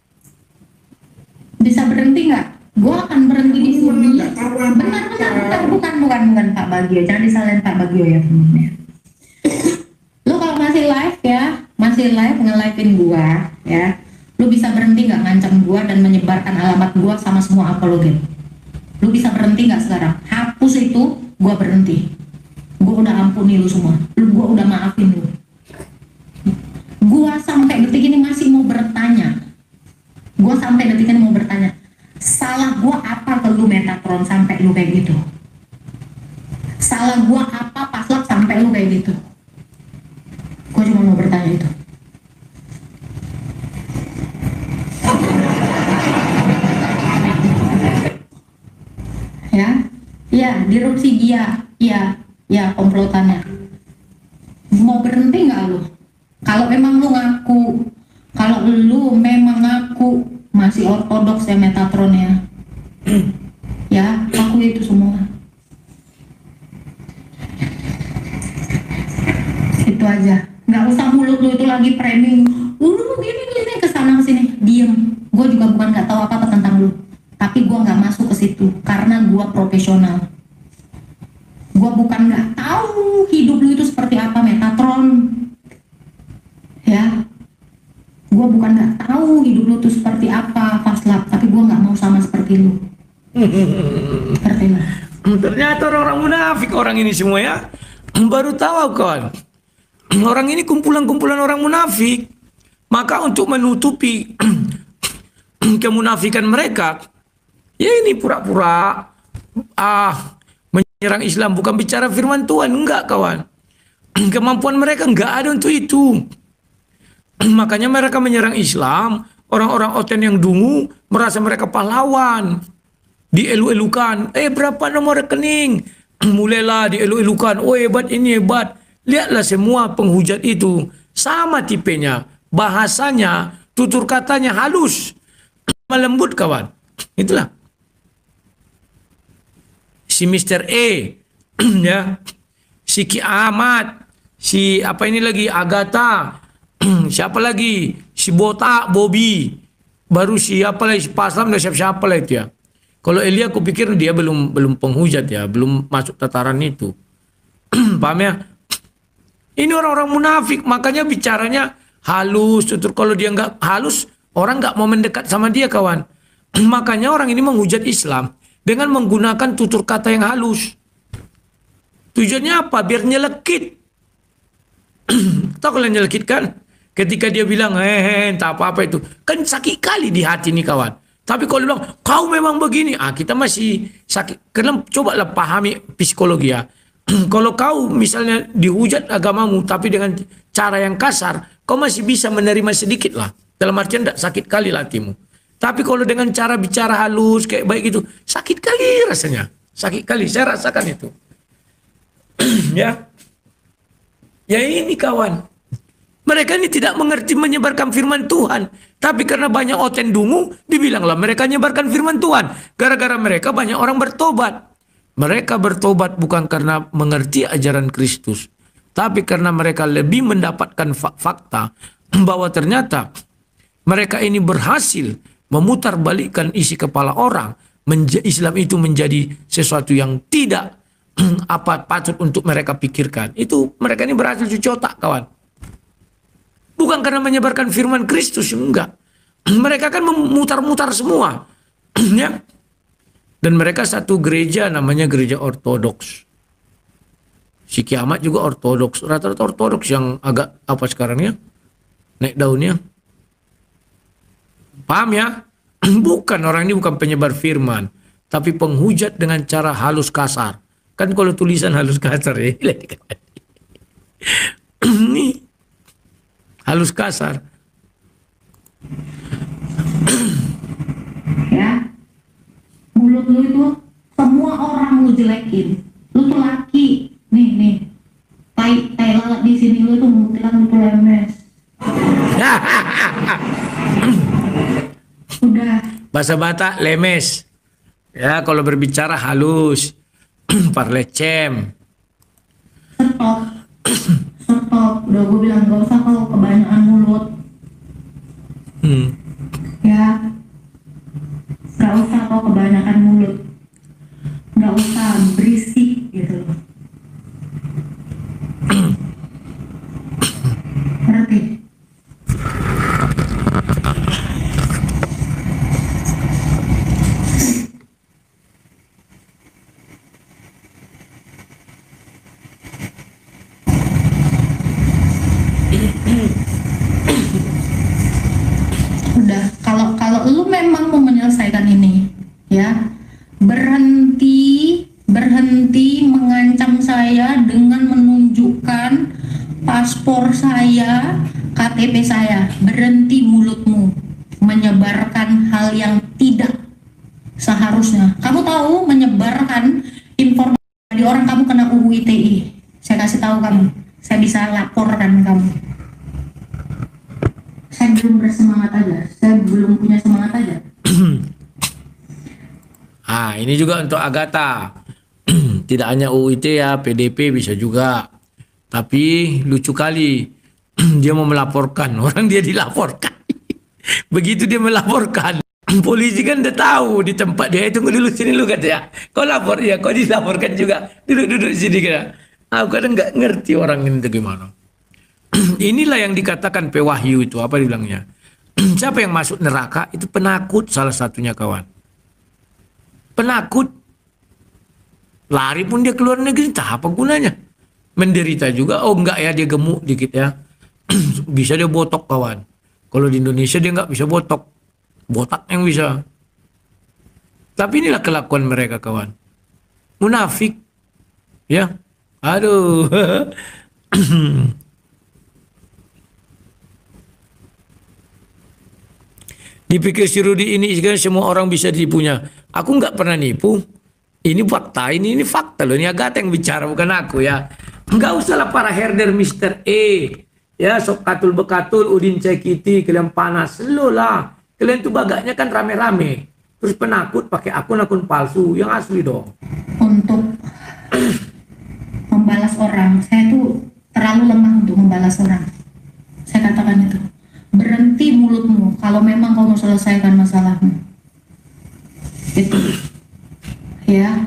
Bisa berhenti nggak? Gue akan berhenti di sini. Benar, bukan Pak Bagio. Jangan disalahin Pak Bagio ya temennya. Lu kalau masih live nge-live-in gue ya, lu bisa berhenti nggak ngancam gue dan menyebarkan alamat gue sama semua apologet? Lu bisa berhenti nggak sekarang? Hapus itu, gue berhenti. Gue udah ampuni lu semua. Gue udah maafin lu. Gue sampai detik ini masih mau bertanya. Salah gue apa ke lu Metatron sampai lu kayak gitu? Salah gue apa Paslak sampai lu kayak gitu? Gue cuma mau bertanya itu. Ya, disrupsi dia, ya komplotannya. Mau berhenti nggak lu? Kalau memang lu ngaku, kalau lu memang ngaku masih ortodoks ya Metatron ya, ya aku itu semua. Itu aja. Nggak usah mulut lu itu lagi framing. Lu gini kesana kesini. Diem. Gue juga bukan nggak tahu apa-apa tentang lu. Tapi gue nggak masuk ke situ karena gue profesional. Gue bukan nggak tahu hidup lu itu seperti apa Metatron. Ya. Gue bukan nggak tahu hidup lu itu seperti apa Paslap. Tapi gue nggak mau sama seperti lu. Seperti lu. Ternyata orang-orang munafik orang ini semua ya. Baru tahu kawan. Orang ini kumpulan-kumpulan orang munafik. Maka untuk menutupi kemunafikan mereka, ya ini pura-pura menyerang Islam, bukan bicara firman Tuhan, enggak kawan. Kemampuan mereka enggak ada untuk itu. Makanya mereka menyerang Islam. Orang-orang oten yang dungu merasa mereka pahlawan, dielu-elukan. Berapa nomor rekening? Mulailah dielu-elukan. Oh hebat, ini hebat. Lihatlah semua penghujat itu sama tipenya, bahasanya, tutur katanya halus, melembut kawan. Itulah si Mr. E ya, si Ki Ahmad, si apa ini lagi Agatha, siapa lagi si Botak Bobby, baru siapa lagi si Paslam dan siapa lah itu ya. Kalau Elia aku pikir dia belum penghujat ya, belum masuk tataran itu. Paham ya? Ini orang-orang munafik, makanya bicaranya halus. Tutur kalau dia nggak halus, orang nggak mau mendekat sama dia kawan. Makanya orang ini menghujat Islam dengan menggunakan tutur kata yang halus. Tujuannya apa? Biar nyelekit. Tahu kalian nyelekit kan? Ketika dia bilang tak apa-apa itu, kan sakit kali di hati nih kawan. Tapi kalau dia bilang kau memang begini, kita masih sakit. Karena cobalah pahami psikologi ya. Kalau kau misalnya dihujat agamamu tapi dengan cara yang kasar, kau masih bisa menerima sedikit lah. Dalam artian tidak sakit kali hatimu. Tapi kalau dengan cara bicara halus kayak baik itu, sakit kali rasanya. Sakit kali, saya rasakan itu. Ya. Ya ini kawan. Mereka ini tidak mengerti menyebarkan firman Tuhan. Tapi karena banyak oten dungu, dibilanglah mereka menyebarkan firman Tuhan. Gara-gara mereka banyak orang bertobat. Mereka bertobat bukan karena mengerti ajaran Kristus, tapi karena mereka lebih mendapatkan fakta bahwa ternyata mereka ini berhasil memutarbalikkan isi kepala orang. Islam itu menjadi sesuatu yang tidak patut untuk mereka pikirkan. Itu mereka ini berhasil cuci otak kawan. Bukan karena menyebarkan firman Kristus, enggak. Mereka kan memutar-mutar semua. Ya. Dan mereka satu gereja namanya gereja ortodoks. Si Kiamat juga ortodoks. Rata-rata ortodoks yang agak apa sekarang ya? Naik daunnya. Paham ya? Bukan, orang ini bukan penyebar firman. Tapi penghujat dengan cara halus kasar. Kan kalau tulisan halus kasar ya. Ini halus kasar. Ya. Mulut lu itu semua orang lu jelekin. Lu tuh laki. Nih. Tai lalat di sini lu tuh mutilan lu tuh lemes. Udah. Bahasa Batak lemes. Ya, kalau berbicara halus. Parlecem. Stop. Udah gue bilang gak usah kalau kebanyakan mulut. Ya. Gak usah kok kebanyakan mulut. Gak usah berisik gitu loh. Ngerti? Udah, kalau lu memang mau menyelesaikan ini, ya, berhenti mengancam saya dengan menunjukkan paspor saya, KTP saya. Berhenti mulutmu menyebarkan hal yang tidak seharusnya. Kamu tahu menyebarkan informasi dari orang kamu kena UU ITE. Saya kasih tahu kamu. saya bisa laporkan kamu. Saya belum bersemangat aja, saya belum punya semangat aja. Ini juga untuk Agatha. Tidak hanya UIT ya, PDP bisa juga. Tapi lucu kali dia mau melaporkan, orang dia dilaporkan. Begitu dia melaporkan, polisi kan udah tahu di tempat dia, tunggu dulu sini lu katanya. Kau lapor ya, kau dilaporkan juga. Duduk sini kira. Aku kadang nggak ngerti orang ini itu gimana. Inilah yang dikatakan pewahyu itu, apa dibilangnya? Siapa yang masuk neraka itu penakut salah satunya kawan. Penakut. Lari pun dia keluar negeri, tak apa gunanya. Menderita juga, oh enggak ya dia gemuk dikit ya. Bisa dia botok kawan. Kalau di Indonesia dia enggak bisa botok. Botak yang bisa. Tapi inilah kelakuan mereka kawan. Munafik. Ya. Aduh. Dipikir si Rudi ini semua orang bisa ditipunya. Aku enggak pernah nipu. Ini fakta, ini fakta loh. Ini Agatha yang bicara, bukan aku ya. Enggak usahlah para herder Mr. E. Ya, sok katul bekatul, udin cekiti, kalian panas. Lo lah. Kalian tuh bagaknya kan rame-rame. Terus penakut pakai akun-akun palsu. Yang asli dong. Untuk membalas orang, saya tuh terlalu lemah untuk membalas orang. Saya katakan itu. Berhenti mulutmu kalau memang kau mau selesaikan masalahmu. Itu. Ya,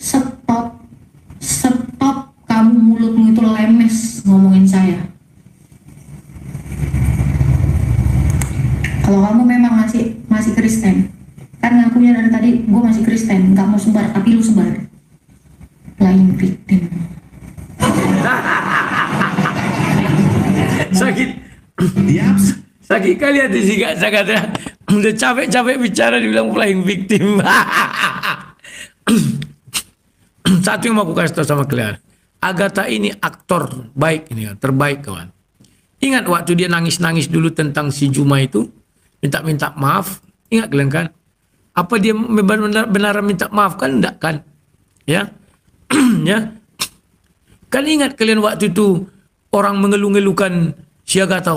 stop kamu mulutmu itu lemes ngomongin saya. Kalau kamu memang masih Kristen, kan ngakunya dari tadi gue masih Kristen, nggak mau sebar, tapi lu sebar. Lain victim. Sakit kali hati sih gak saya udah capek-capek bicara dibilang flying victim. Satu yang mau aku kasih tahu sama kalian, Agatha ini aktor baik ini, terbaik kawan. Ingat waktu dia nangis-nangis dulu tentang si Juma itu, minta maaf, ingat kalian kan? Apa dia benar minta maaf kan? Enggak kan? Ya, ya. Kan ingat kalian waktu itu orang mengeluh-ngeluhkan si Agatha,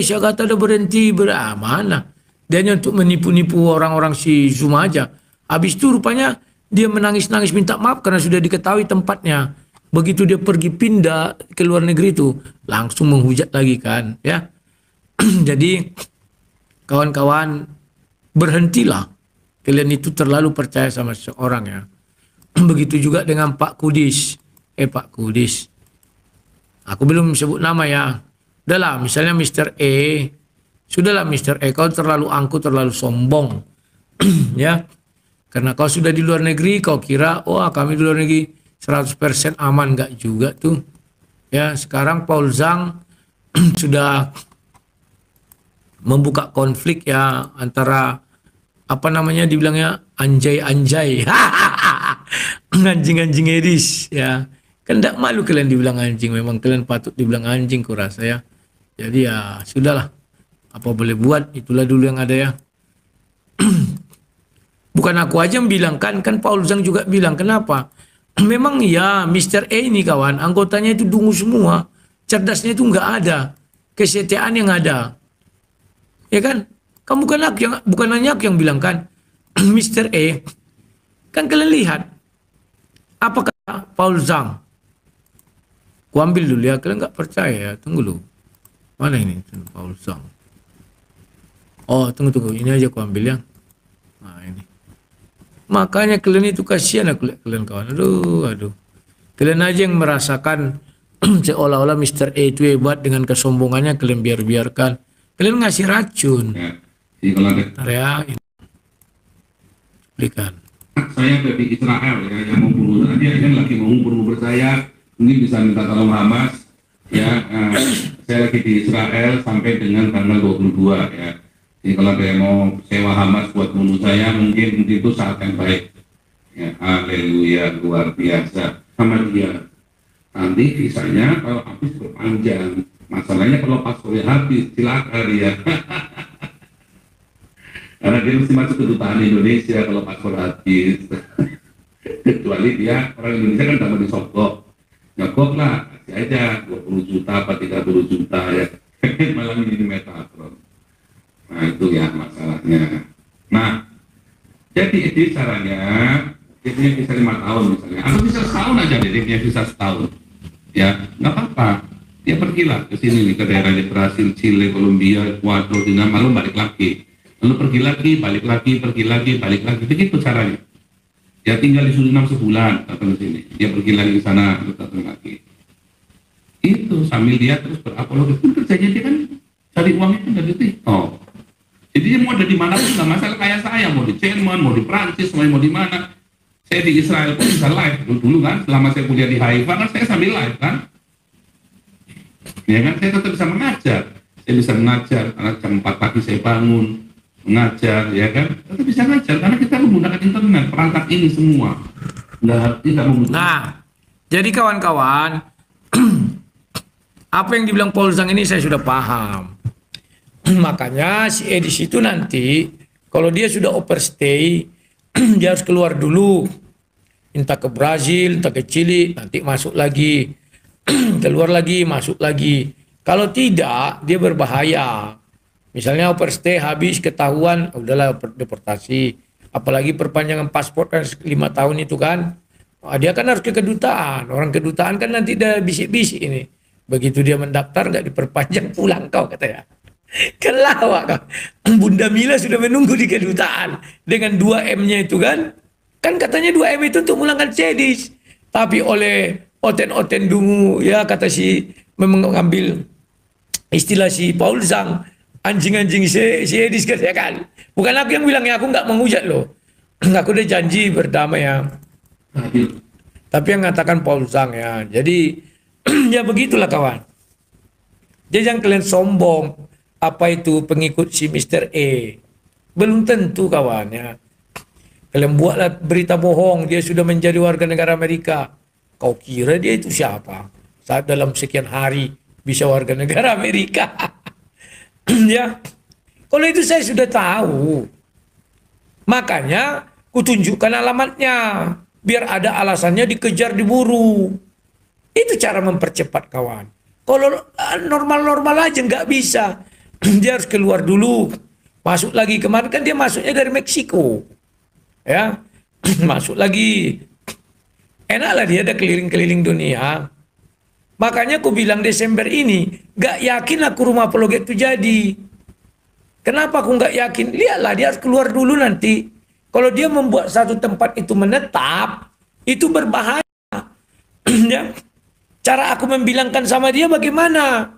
si Agatha udah berhenti, mana? Dia hanya untuk menipu-nipu orang-orang si Juma aja. Habis itu rupanya dia menangis-nangis minta maaf karena sudah diketahui tempatnya. Begitu dia pergi pindah ke luar negeri itu, langsung menghujat lagi kan. Ya. Jadi kawan-kawan, berhentilah. Kalian itu terlalu percaya sama seorang ya. Begitu juga dengan Pak Kudis. Pak Kudis. Aku belum sebut nama ya. Udahlah, misalnya Mr. E. Sudahlah Mr. E, kau terlalu angkuh, terlalu sombong. Ya. Karena kau sudah di luar negeri, kau kira, wah kami di luar negeri 100% aman. Enggak juga tuh. Ya, sekarang Paul Zhang sudah membuka konflik ya antara, apa namanya dibilangnya, anjay-anjay. Anjing-anjing edis ya. Kan enggak malu kalian dibilang anjing, memang kalian patut dibilang anjing kurasa ya. Jadi ya sudahlah. Apa boleh buat, itulah dulu yang ada ya. Bukan aku aja yang bilang kan Paul Zhang juga bilang. Kenapa? Memang ya Mr. E ini kawan, anggotanya itu dungu semua. Cerdasnya itu nggak ada. Kesetiaan yang ada. Ya kan? Kamu bukan hanya aku yang bilang kan. Mr. E. Kan kalian lihat. Apakah Paul Zhang? Ku ambil dulu ya, kalian nggak percaya ya. Tunggu dulu. Mana ini Paul Zhang? Oh, tunggu. Ini aja ku ambil ya. Nah, ini. Makanya kalian itu kasihan aku lihat kalian kawan. Aduh. Kalian aja yang merasakan seolah-olah Mr. A itu hebat dengan kesombongannya, kalian biarkan. Kalian ngasih racun. Ya. Jadi kalau ada ya, ini. Berikan. Saya dari Israel ya, yang mau bunuh dia kan lagi mau bunuh saya, mungkin bisa minta tolong Hamas ya. Saya lagi di Israel sampai dengan tanggal 22 ya. Jadi kalau ada yang mau sewa Hamas buat bunuh saya, mungkin itu saat yang baik. Ya, haleluya, luar biasa sama dia. Nanti visanya kalau habis berpanjang. Masalahnya kalau paspornya habis, silakan dia. Karena dia mesti masuk kedutaan Indonesia kalau paspor habis. Kecuali dia orang Indonesia kan tak mau disogok. Nyogok lah, kasih aja 20 juta apa 30 juta ya. Malah ini Metatron. Nah itu ya masalahnya. Nah jadi caranya dia bisa 5 tahun misalnya, atau bisa setahun aja dia bisa setahun. Ya nggak apa-apa. Dia pergilah ke sini nih, ke daerah di Brasil, Chile, Kolombia, Ekuador, lalu balik lagi. Lalu pergi lagi, balik lagi, pergi lagi, balik lagi. Begitu caranya. Dia tinggal di Suriname sebulan, datang ke sini. Dia pergi lagi ke sana, datang lagi. Itu sambil dia terus berapologi. Pun kerjanya dia kan cari uang itu dari TikTok. Jadi dia mau ada di mana pun nggak masalah, kayak saya, mau di Jerman, mau di Prancis, mau di mana. Saya di Israel pun bisa live. Dulu kan, selama saya kuliah di Haifa kan saya sambil live kan. Ya kan, saya tetap bisa mengajar. Saya bisa mengajar, karena jam 4 pagi saya bangun, mengajar, ya kan. Tetap bisa mengajar, karena kita menggunakan internet, perangkat ini semua. Tidak membutuhkan. Nah, jadi kawan-kawan, apa yang dibilang Paul Zhang ini saya sudah paham. Makanya si Edis itu nanti, kalau dia sudah overstay, dia harus keluar dulu. Entah ke Brazil, entah ke Chile, nanti masuk lagi. Keluar lagi, masuk lagi. Kalau tidak, dia berbahaya. Misalnya overstay habis ketahuan, udahlah deportasi. Apalagi perpanjangan paspor kan 5 tahun itu kan. Dia kan harus ke kedutaan. Orang kedutaan kan nanti dah bisik-bisik ini. Begitu dia mendaftar nggak diperpanjang, pulang kau katanya. Kelawak kau. Bunda Mila sudah menunggu di kedutaan dengan 2M-nya itu kan. Kan katanya 2M itu untuk mulangkan Cedis. Tapi oleh oten-oten dungu, ya kata si, mengambil istilah si Paul Zhang, anjing-anjing si Edis kan. Bukan aku yang bilang, ya aku nggak menghujat loh. Aku udah janji berdamai ya. Tapi yang mengatakan Paul Zhang ya. Jadi ya begitulah kawan. Jadi jangan kalian sombong. Apa itu pengikut si Mr. E? Belum tentu kawan ya. Kalian buatlah berita bohong. Dia sudah menjadi warga negara Amerika. Kau kira dia itu siapa? Saat dalam sekian hari bisa warga negara Amerika. Ya. Kalau itu saya sudah tahu. Makanya kutunjukkan alamatnya. Biar ada alasannya dikejar, diburu. Itu cara mempercepat kawan. Kalau normal-normal aja nggak bisa. Dia harus keluar dulu. Masuk lagi. Kemarin kan dia masuknya dari Meksiko. Ya. Masuk lagi. Enaklah dia ada keliling-keliling dunia. Makanya aku bilang Desember ini gak yakin aku rumah apologet itu jadi. Kenapa aku gak yakin? Lihatlah dia harus keluar dulu nanti. Kalau dia membuat satu tempat itu menetap, itu berbahaya. Ya. Cara aku membilangkan sama dia bagaimana?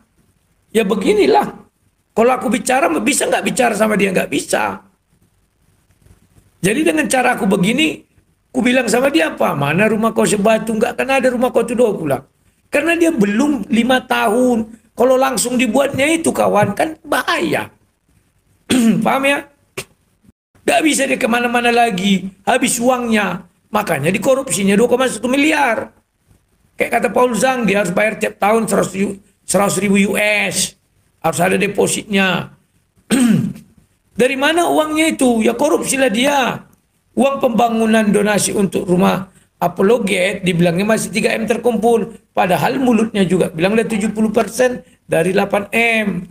Ya beginilah. Kalau aku bicara, bisa gak bicara sama dia? Gak bisa. Jadi dengan cara aku begini, aku bilang sama dia apa? Mana rumah kau sebatu? Enggak akan ada rumah kau itu dua pulang. Karena dia belum 5 tahun. Kalau langsung dibuatnya itu kawan kan bahaya. Paham ya? Gak bisa dia kemana-mana lagi. Habis uangnya. Makanya dikorupsinya 2,1 miliar. Kayak kata Paul Zhang, dia harus bayar tiap tahun 100 ribu US. Harus ada depositnya. Dari mana uangnya itu? Ya korupsilah dia. Uang pembangunan donasi untuk rumah apologet dibilangnya masih 3M terkumpul. Padahal mulutnya juga bilanglah 70% dari 8M.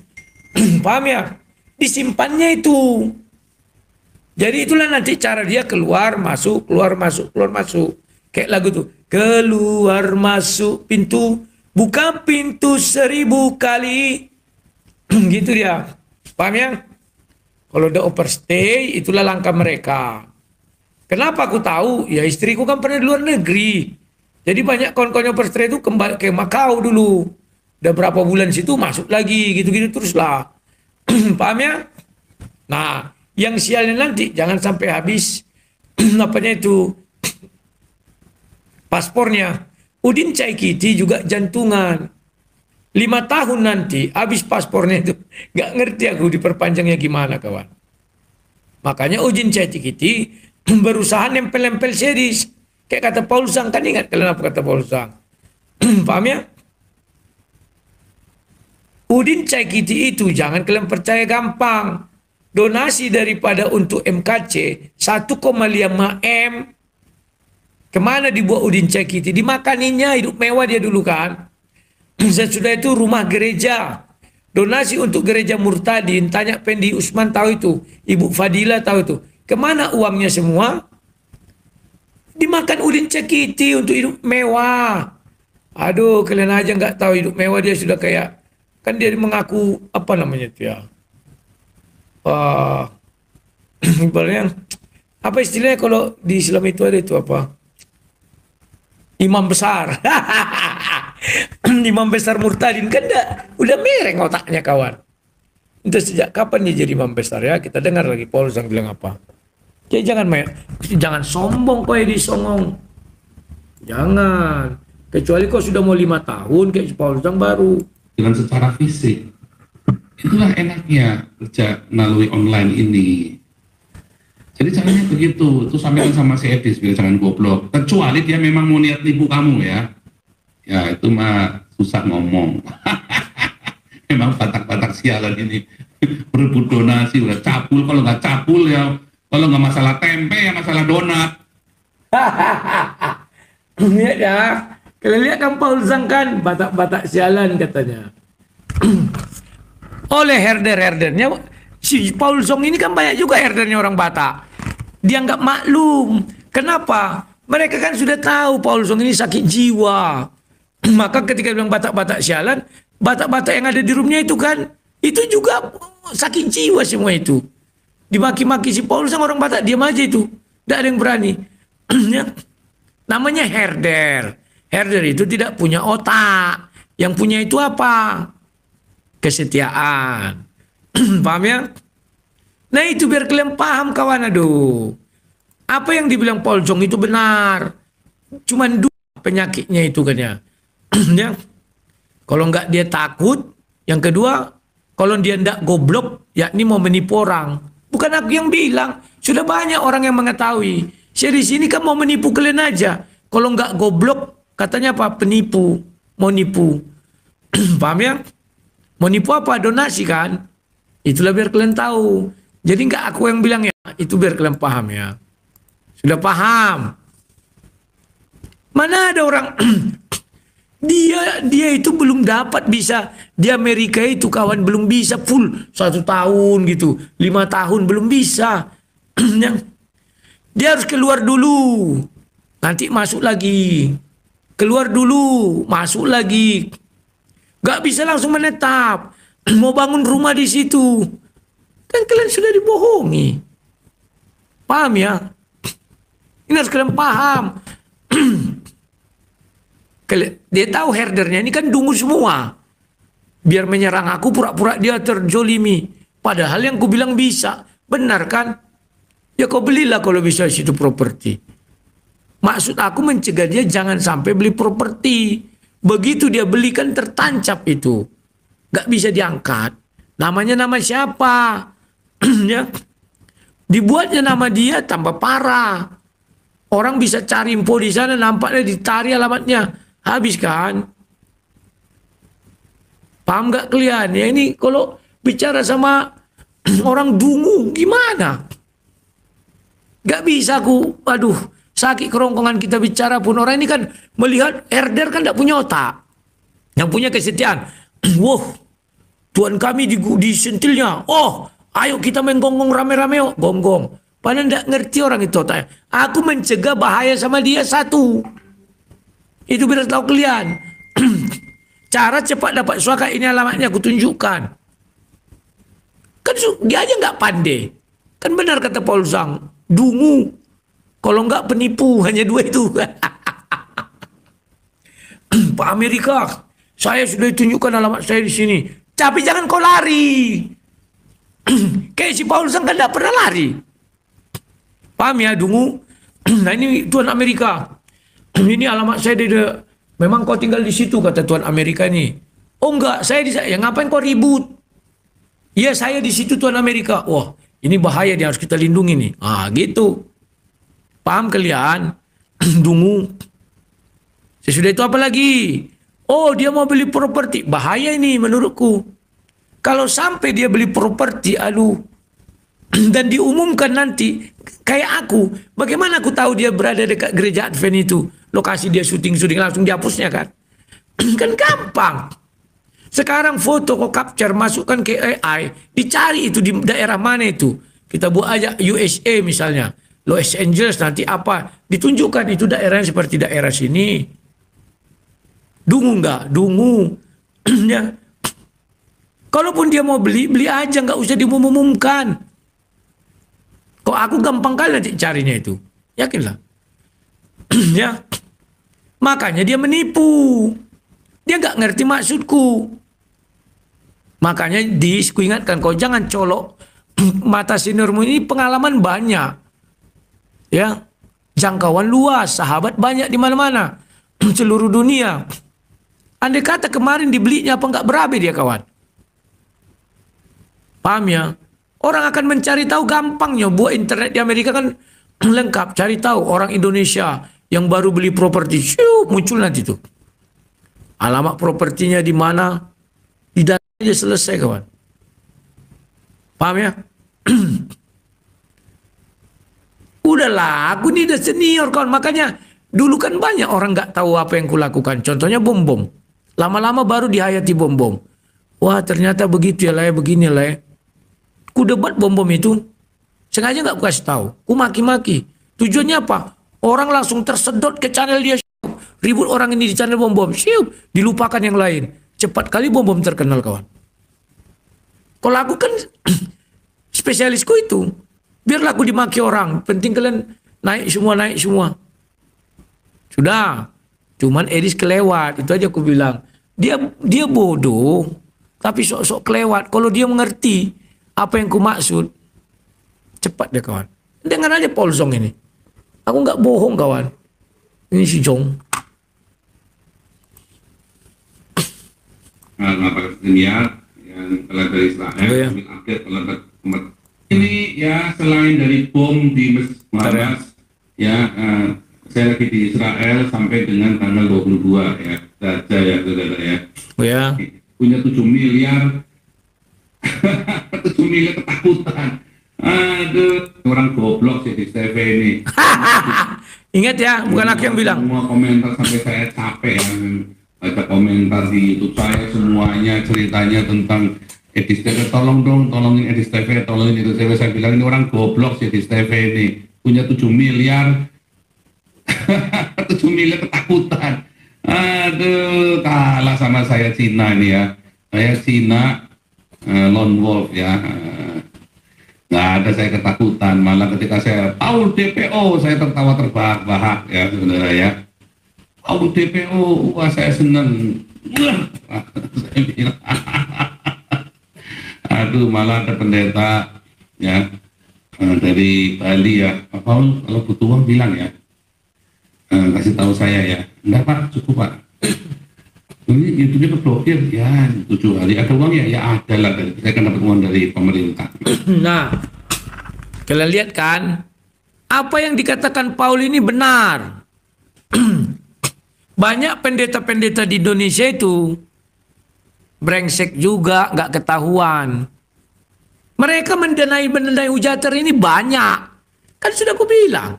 Paham ya? Disimpannya itu. Jadi itulah nanti cara dia keluar, masuk, keluar, masuk, keluar, masuk. Kayak lagu tuh. Keluar, masuk, pintu. Buka pintu 1000 kali. Gitu dia. Paham ya? Kalau udah overstay, itulah langkah mereka. Kenapa aku tahu? Ya istriku kan pernah di luar negeri. Jadi banyak kawan-kawan overstay itu kembali ke Makau dulu. Udah berapa bulan situ masuk lagi. Gitu-gitu teruslah. Paham ya? Nah, yang sialnya nanti jangan sampai habis apanya itu paspornya. Udin Caikiti juga jantungan. 5 tahun nanti habis paspornya itu. Gak ngerti aku diperpanjangnya gimana kawan. Makanya Udin Caikiti berusaha nempel-nempel series. Kayak kata Paul Zhang. Kan ingat kalian apa kata Paul Zhang? Paham ya? Udin Caikiti itu jangan kalian percaya gampang. Donasi daripada untuk MKC 1,5 M. Kemana dibuat Udin Caikiti? Dimakaninya, hidup mewah dia dulu kan. Sesudah itu rumah gereja. Donasi untuk gereja Murtadin. Tanya Pendi Usman tahu itu. Ibu Fadila tahu itu. Kemana uangnya semua? Dimakan Udin Cekiti untuk hidup mewah. Aduh, kalian aja nggak tahu hidup mewah dia sudah kayak. Kan dia mengaku, apa namanya itu ya. Ibaratnya, apa istilahnya kalau di Islam itu ada itu apa? Imam besar. Imam besar Murtadin kan udah mereng otaknya kawan. Itu sejak kapan dia jadi imam besar ya? Kita dengar lagi Paulus yang bilang apa. Ya jangan sombong kau disongong. Jangan. Kecuali kau sudah mau 5 tahun kayak Paulus yang baru. Dengan secara fisik. Itulah enaknya kerja melalui online ini. Jadi caranya begitu. Itu sampaikan sama si Edis, jangan goblok. Kecuali dia memang mau niat nipu kamu ya. Ya itu mah susah ngomong. Memang batak-batak sialan ini. Berebut donasi, udah cabul. Kalau nggak cabul ya, kalau nggak masalah tempe ya masalah donat. Lihat ya. Kalian lihat kan Paul Zang kan batak-batak sialan katanya. Oleh herder-herdernya, si Paul Zong ini kan banyak juga herdernya orang Batak. Dia nggak maklum. Kenapa? Mereka kan sudah tahu Paul Zong ini sakit jiwa. Maka ketika bilang batak-batak sialan, batak-batak yang ada di rumahnya itu kan, itu juga sakit jiwa semua itu. Dimaki-maki si Paul Zong orang Batak, diam aja itu. Tidak ada yang berani. Namanya herder. Herder itu tidak punya otak. Yang punya itu apa? Kesetiaan. Paham ya? Nah itu biar kalian paham kawan. Aduh. Apa yang dibilang Paul Zong itu benar. Cuman 2 penyakitnya itu kan ya. Ya. Kalau enggak dia takut. Yang kedua, kalau dia enggak goblok, yakni mau menipu orang. Bukan aku yang bilang. Sudah banyak orang yang mengetahui. Saya di sini kan mau menipu kalian aja. Kalau enggak goblok, katanya apa? Penipu. Mau nipu. Paham ya? Mau nipu apa? Donasi kan? Itulah biar kalian tahu. Jadi enggak aku yang bilang ya. Itu biar kalian paham ya. Sudah paham? Mana ada orang dia itu belum dapat bisa di Amerika itu kawan, belum bisa full 1 tahun gitu, 5 tahun belum bisa. Dia harus keluar dulu, nanti masuk lagi, keluar dulu, masuk lagi. Gak bisa langsung menetap. Mau bangun rumah di situ, kan kalian sudah dibohongi. Paham ya? Ini harus kalian paham. Dia tahu herdernya ini kan dungu semua. Biar menyerang aku, pura-pura dia terjolimi. Padahal yang ku bilang bisa. Benar kan? Ya kau belilah kalau bisa situ properti. Maksud aku mencegah dia jangan sampai beli properti. Begitu dia beli kan tertancap itu. Gak bisa diangkat. Namanya nama siapa? Ya. Dibuatnya nama dia tambah parah. Orang bisa cari info di sana, nampaknya ditarik alamatnya. Habis kan? Paham gak kalian? Ya ini kalau bicara sama orang dungu gimana? Gak bisa aku, aduh, sakit kerongkongan kita bicara pun. Orang ini kan melihat herder kan gak punya otak. Yang punya kesetiaan. Wow, Tuhan kami disentilnya. Oh, ayo kita main gonggong rame-rame. Oh, gonggong. Padahal gak ngerti orang itu otaknya. Aku mencegah bahaya sama dia 1. Itu biar tahu kalian. Cara cepat dapat suaka ini alamatnya aku tunjukkan. Kan dia aja nggak pandai. Kan benar kata Paul Zang. Dungu. Kalau nggak penipu. Hanya 2 itu. Pak Amerika. Saya sudah tunjukkan alamat saya di sini. Tapi jangan kau lari. Kayak si Paul Zang kan nggak pernah lari. Paham ya dungu? Nah ini Tuhan Amerika. Ini alamat saya memang kau tinggal di situ kata Tuhan Amerika ini. Oh enggak, saya di sana. Ya ngapain kau ribut? Iya saya di situ Tuhan Amerika. Wah ini bahaya dia harus kita lindungi nih. Ah gitu. Paham kalian? Dungu. Sesudah itu apa lagi? Oh dia mau beli properti. Bahaya ini menurutku. Kalau sampai dia beli properti, aduh. Dan diumumkan nanti kayak aku, bagaimana aku tahu dia berada dekat gereja Advent itu, lokasi dia syuting langsung dihapusnya kan. Kan gampang. Sekarang foto kau capture, masukkan ke AI, dicari itu di daerah mana itu. Kita buat aja USA misalnya, Los Angeles, nanti apa, ditunjukkan itu daerahnya seperti daerah sini. Dungu enggak? Dungu. Ya. Kalaupun dia mau beli, beli aja, nggak usah diumumkan. Kok aku gampang kali nanti carinya itu. Yakinlah. Ya. Makanya dia menipu. Dia nggak ngerti maksudku. Makanya ku ingatkan, kau jangan colok mata seniormu ini, pengalaman banyak. Ya. Jangkauan luas, sahabat banyak di mana-mana. Seluruh dunia. Andai kata kemarin dibelinya apa nggak berabe dia kawan. Paham ya? Orang akan mencari tahu gampangnya. Buat internet di Amerika kan lengkap. Cari tahu orang Indonesia yang baru beli properti. Muncul nanti tuh. Alamat propertinya di mana. Di dalam aja selesai kawan. Paham ya? Udahlah, aku ini udah senior kawan. Makanya dulu kan banyak orang nggak tahu apa yang kulakukan. Contohnya bom-bom. Lama-lama baru dihayati bom-bom. Wah ternyata begitu ya lah ya, begini lah ya. Ku debat bom-bom itu. Sengaja nggak ku kasih tahu. Ku maki-maki. Tujuannya apa? Orang langsung tersedot ke channel dia. Ribut orang ini di channel bom-bom. Dilupakan yang lain. Cepat kali bom-bom terkenal kawan. Kalau aku kan spesialisku itu. Biarlah aku dimaki orang. Penting kalian naik semua. Sudah. Cuman Edis kelewat. Itu aja aku bilang. Dia bodoh. Tapi sok-sok kelewat. Kalau dia mengerti apa yang ku maksud, cepat dia kawan. Dengar aja Paul Zong ini. Aku nggak bohong kawan. Ini si Jong. Lapangan Dunia yang telah dari Israel, Oh, ya. update ini ya, selain dari bom di Hamas, ya, saya lagi di Israel sampai dengan tanggal 22 ya, saja ya saudara ya. Oh ya. Punya 7 miliar 7 miliar ketakutan. Aduh, orang goblok sih di TV ini. Ingat ya, bukan aku yang bilang. Semua komentar sampai saya capek ya. Baca komentar di YouTube saya, semuanya ceritanya tentang Edis TV. Tolongin Edis TV, tolongin Edis TV. Saya bilang ini orang goblok sih di TV ini. Punya 7 miliar 7 miliar ketakutan. Aduh, kalah sama saya Cina ini ya. Saya Cina lone wolf ya, nggak ada saya ketakutan, malah ketika saya Paul DPO saya tertawa terbahak-bahak ya saudara ya. Paul DPO, wah saya seneng. Saya bilang, aduh, malah ada pendeta ya dari Bali ya, Pak Paul kalau butuh uang bilang ya, kasih tahu saya ya. Enggak Pak, cukup Pak. Ini YouTube-nya keblokir ya 7 hari. Ada uang ya? Ya ada lah. Saya kan dapat uang dari pemerintah. Nah, kalian lihat kan, apa yang dikatakan Paul ini benar. Banyak pendeta-pendeta di Indonesia itu brengsek juga, nggak ketahuan. Mereka mendanai hujater ini banyak. Kan sudah aku bilang.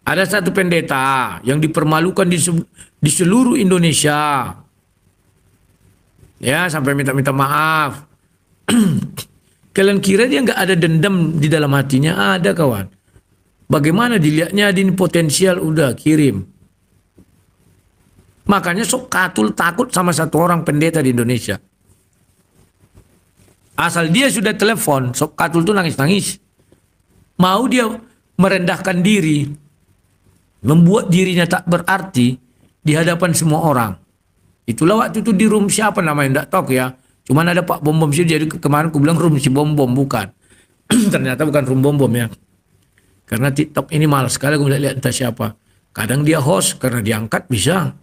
Ada satu pendeta yang dipermalukan di seluruh Indonesia. Ya, sampai minta maaf. Kalian kira dia nggak ada dendam di dalam hatinya? Ada kawan. Bagaimana dilihatnya ini potensial, udah kirim. Makanya sok katul takut sama satu orang pendeta di Indonesia. Asal dia sudah telepon, sok katul tuh nangis-nangis. Mau dia merendahkan diri, membuat dirinya tak berarti di hadapan semua orang. Itulah waktu itu di room siapa namanya, enggak tahu ya. Cuman ada Pak Bom Bom sih, jadi kemarin aku bilang room si Bom Bom, bukan. Ternyata bukan room Bom Bom ya. Karena TikTok ini malas sekali aku lihat entah siapa. Kadang dia host karena diangkat bisa.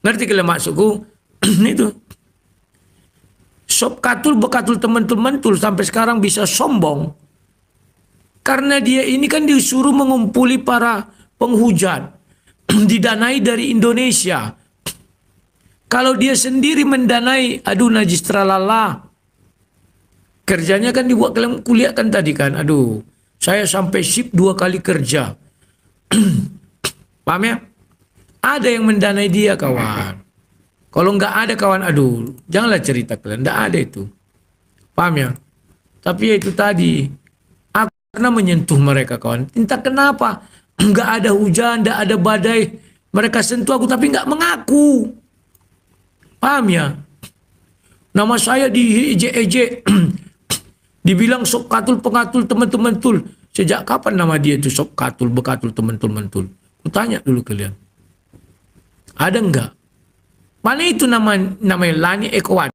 Ngerti kalian maksudku? Itu. Sob katul bekatul teman-teman tuh sampai sekarang bisa sombong. Karena dia ini kan disuruh mengumpuli para penghujat. Didanai dari Indonesia. Kalau dia sendiri mendanai, aduh najis tralala. Kerjanya kan dibuat kalian kuliah kan tadi kan. Aduh, saya sampai shift 2 kali kerja. Paham ya? Ada yang mendanai dia kawan. Kalau nggak ada kawan, aduh, janganlah cerita kalian. Nggak ada itu. Paham ya? Tapi ya itu tadi, aku pernah menyentuh mereka kawan. Entah kenapa, nggak ada hujan, nggak ada badai. Mereka sentuh aku tapi nggak mengaku. Paham ya? Nama saya diejek-ejek. Dibilang sok katul pengatul teman-teman tul. Sejak kapan nama dia itu sok katul bekatul teman-teman tul? Kutanya dulu kalian. Ada enggak? Mana itu namanya Lani Ekowat?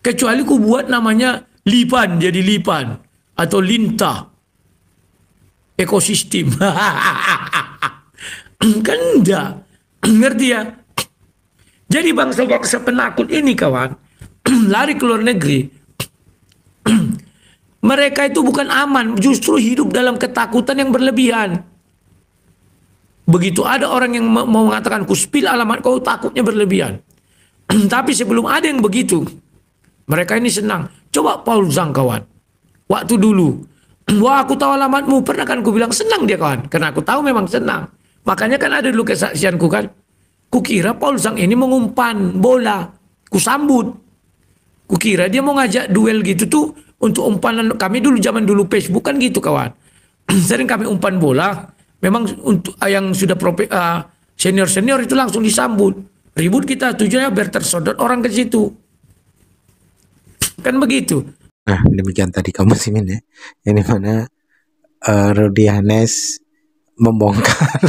Kecuali ku buat namanya Lipan, jadi Lipan. Atau Linta. Ekosistem. Kan enggak. Ngerti ya? Jadi bangsa-bangsa penakut ini kawan. Lari ke luar negeri. Mereka itu bukan aman. Justru hidup dalam ketakutan yang berlebihan. Begitu ada orang yang mau mengatakan kuspil alamat kau, takutnya berlebihan. Tapi sebelum ada yang begitu, mereka ini senang. Coba Paul Zhang kawan. Waktu dulu, wah aku tahu alamatmu. Pernah kan ku bilang senang dia kawan. Karena aku tahu memang senang. Makanya kan ada dulu kesaksianku kan. Kukira Paul Zhang ini mengumpan bola. Kusambut. Kukira dia mau ngajak duel gitu tuh. Untuk umpanan kami dulu zaman dulu Facebook kan gitu kawan. Sering kami umpan bola. Memang untuk yang sudah senior-senior itu langsung disambut. Ribut kita, tujuannya biar tersodot orang ke situ. Kan begitu. Nah, demikian tadi kaum muslimin ya. Yang dimana Rudy Hanes membongkar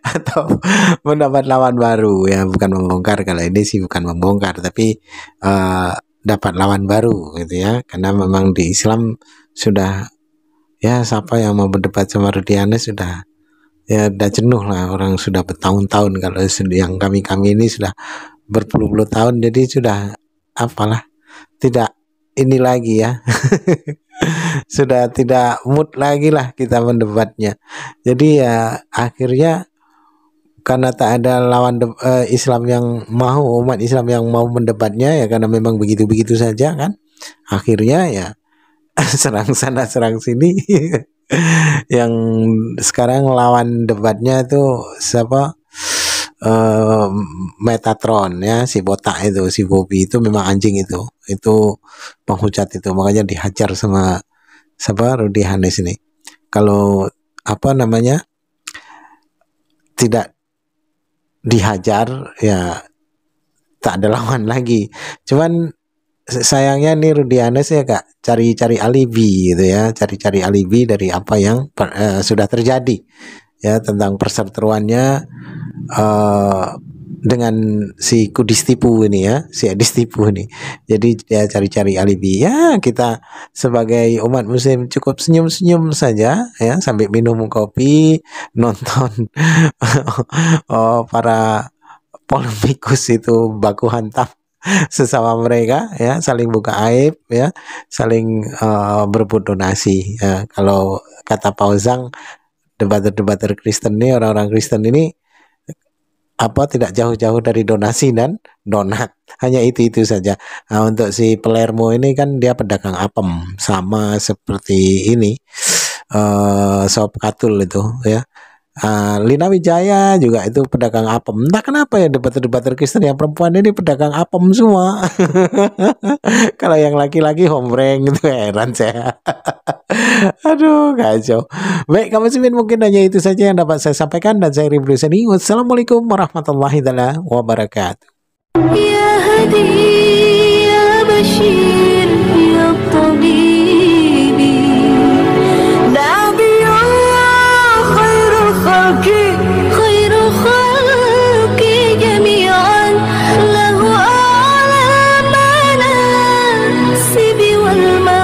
atau mendapat lawan baru ya, bukan membongkar, kalau ini sih bukan membongkar tapi dapat lawan baru gitu ya, karena memang di Islam sudah ya, siapa yang mau berdebat sama Rudy Hanes sudah ya udah jenuh lah, orang sudah bertahun-tahun. Kalau yang kami ini sudah berpuluh-puluh tahun, jadi sudah apalah, tidak ini lagi ya. Sudah tidak mood lagi lah kita mendebatnya. Jadi ya akhirnya karena tak ada lawan Islam yang mau, umat Islam yang mau mendebatnya ya, karena memang begitu-begitu saja kan. Akhirnya ya serang sana serang sini. Yang sekarang lawan debatnya itu siapa? Metatron ya, si botak itu, si Bobby itu memang anjing itu penghujat itu, makanya dihajar sama siapa, Rudy Hanes ini. Kalau apa namanya tidak dihajar ya tak ada lawan lagi. Cuman sayangnya nih Rudy Hanes ya kak, cari-cari alibi gitu ya, cari-cari alibi dari apa yang sudah terjadi ya, tentang perseteruannya dengan si Kudis Tipu ini ya, si Edis Tipu ini. Jadi dia cari-cari alibi ya, kita sebagai umat muslim cukup senyum-senyum saja ya, sambil minum kopi, nonton para polemikus itu baku hantam sesama mereka ya, saling buka aib ya, saling berebut donasi ya. Kalau kata Paul Zhang, debater-debater Kristen ini, orang-orang Kristen ini apa tidak jauh-jauh dari donasi dan donat, hanya itu saja. Nah, untuk si Palermo ini kan dia pedagang apem, sama seperti ini Sob Katul itu ya. Lina Wijaya juga itu pedagang apem. Entah kenapa ya debater-debater Kristen yang perempuan ini pedagang apem semua. Kalau yang laki-laki hombreng itu heran saya. Aduh kacau. Baik kamu muslimin, mungkin hanya itu saja yang dapat saya sampaikan, dan saya Ribli Sani. Wassalamualaikum warahmatullahi wabarakatuh. يا هدي يا بشير يا طبيبي نبي الله خير الخلق خير الخلق جميعا له أعلى المناسب والمناسب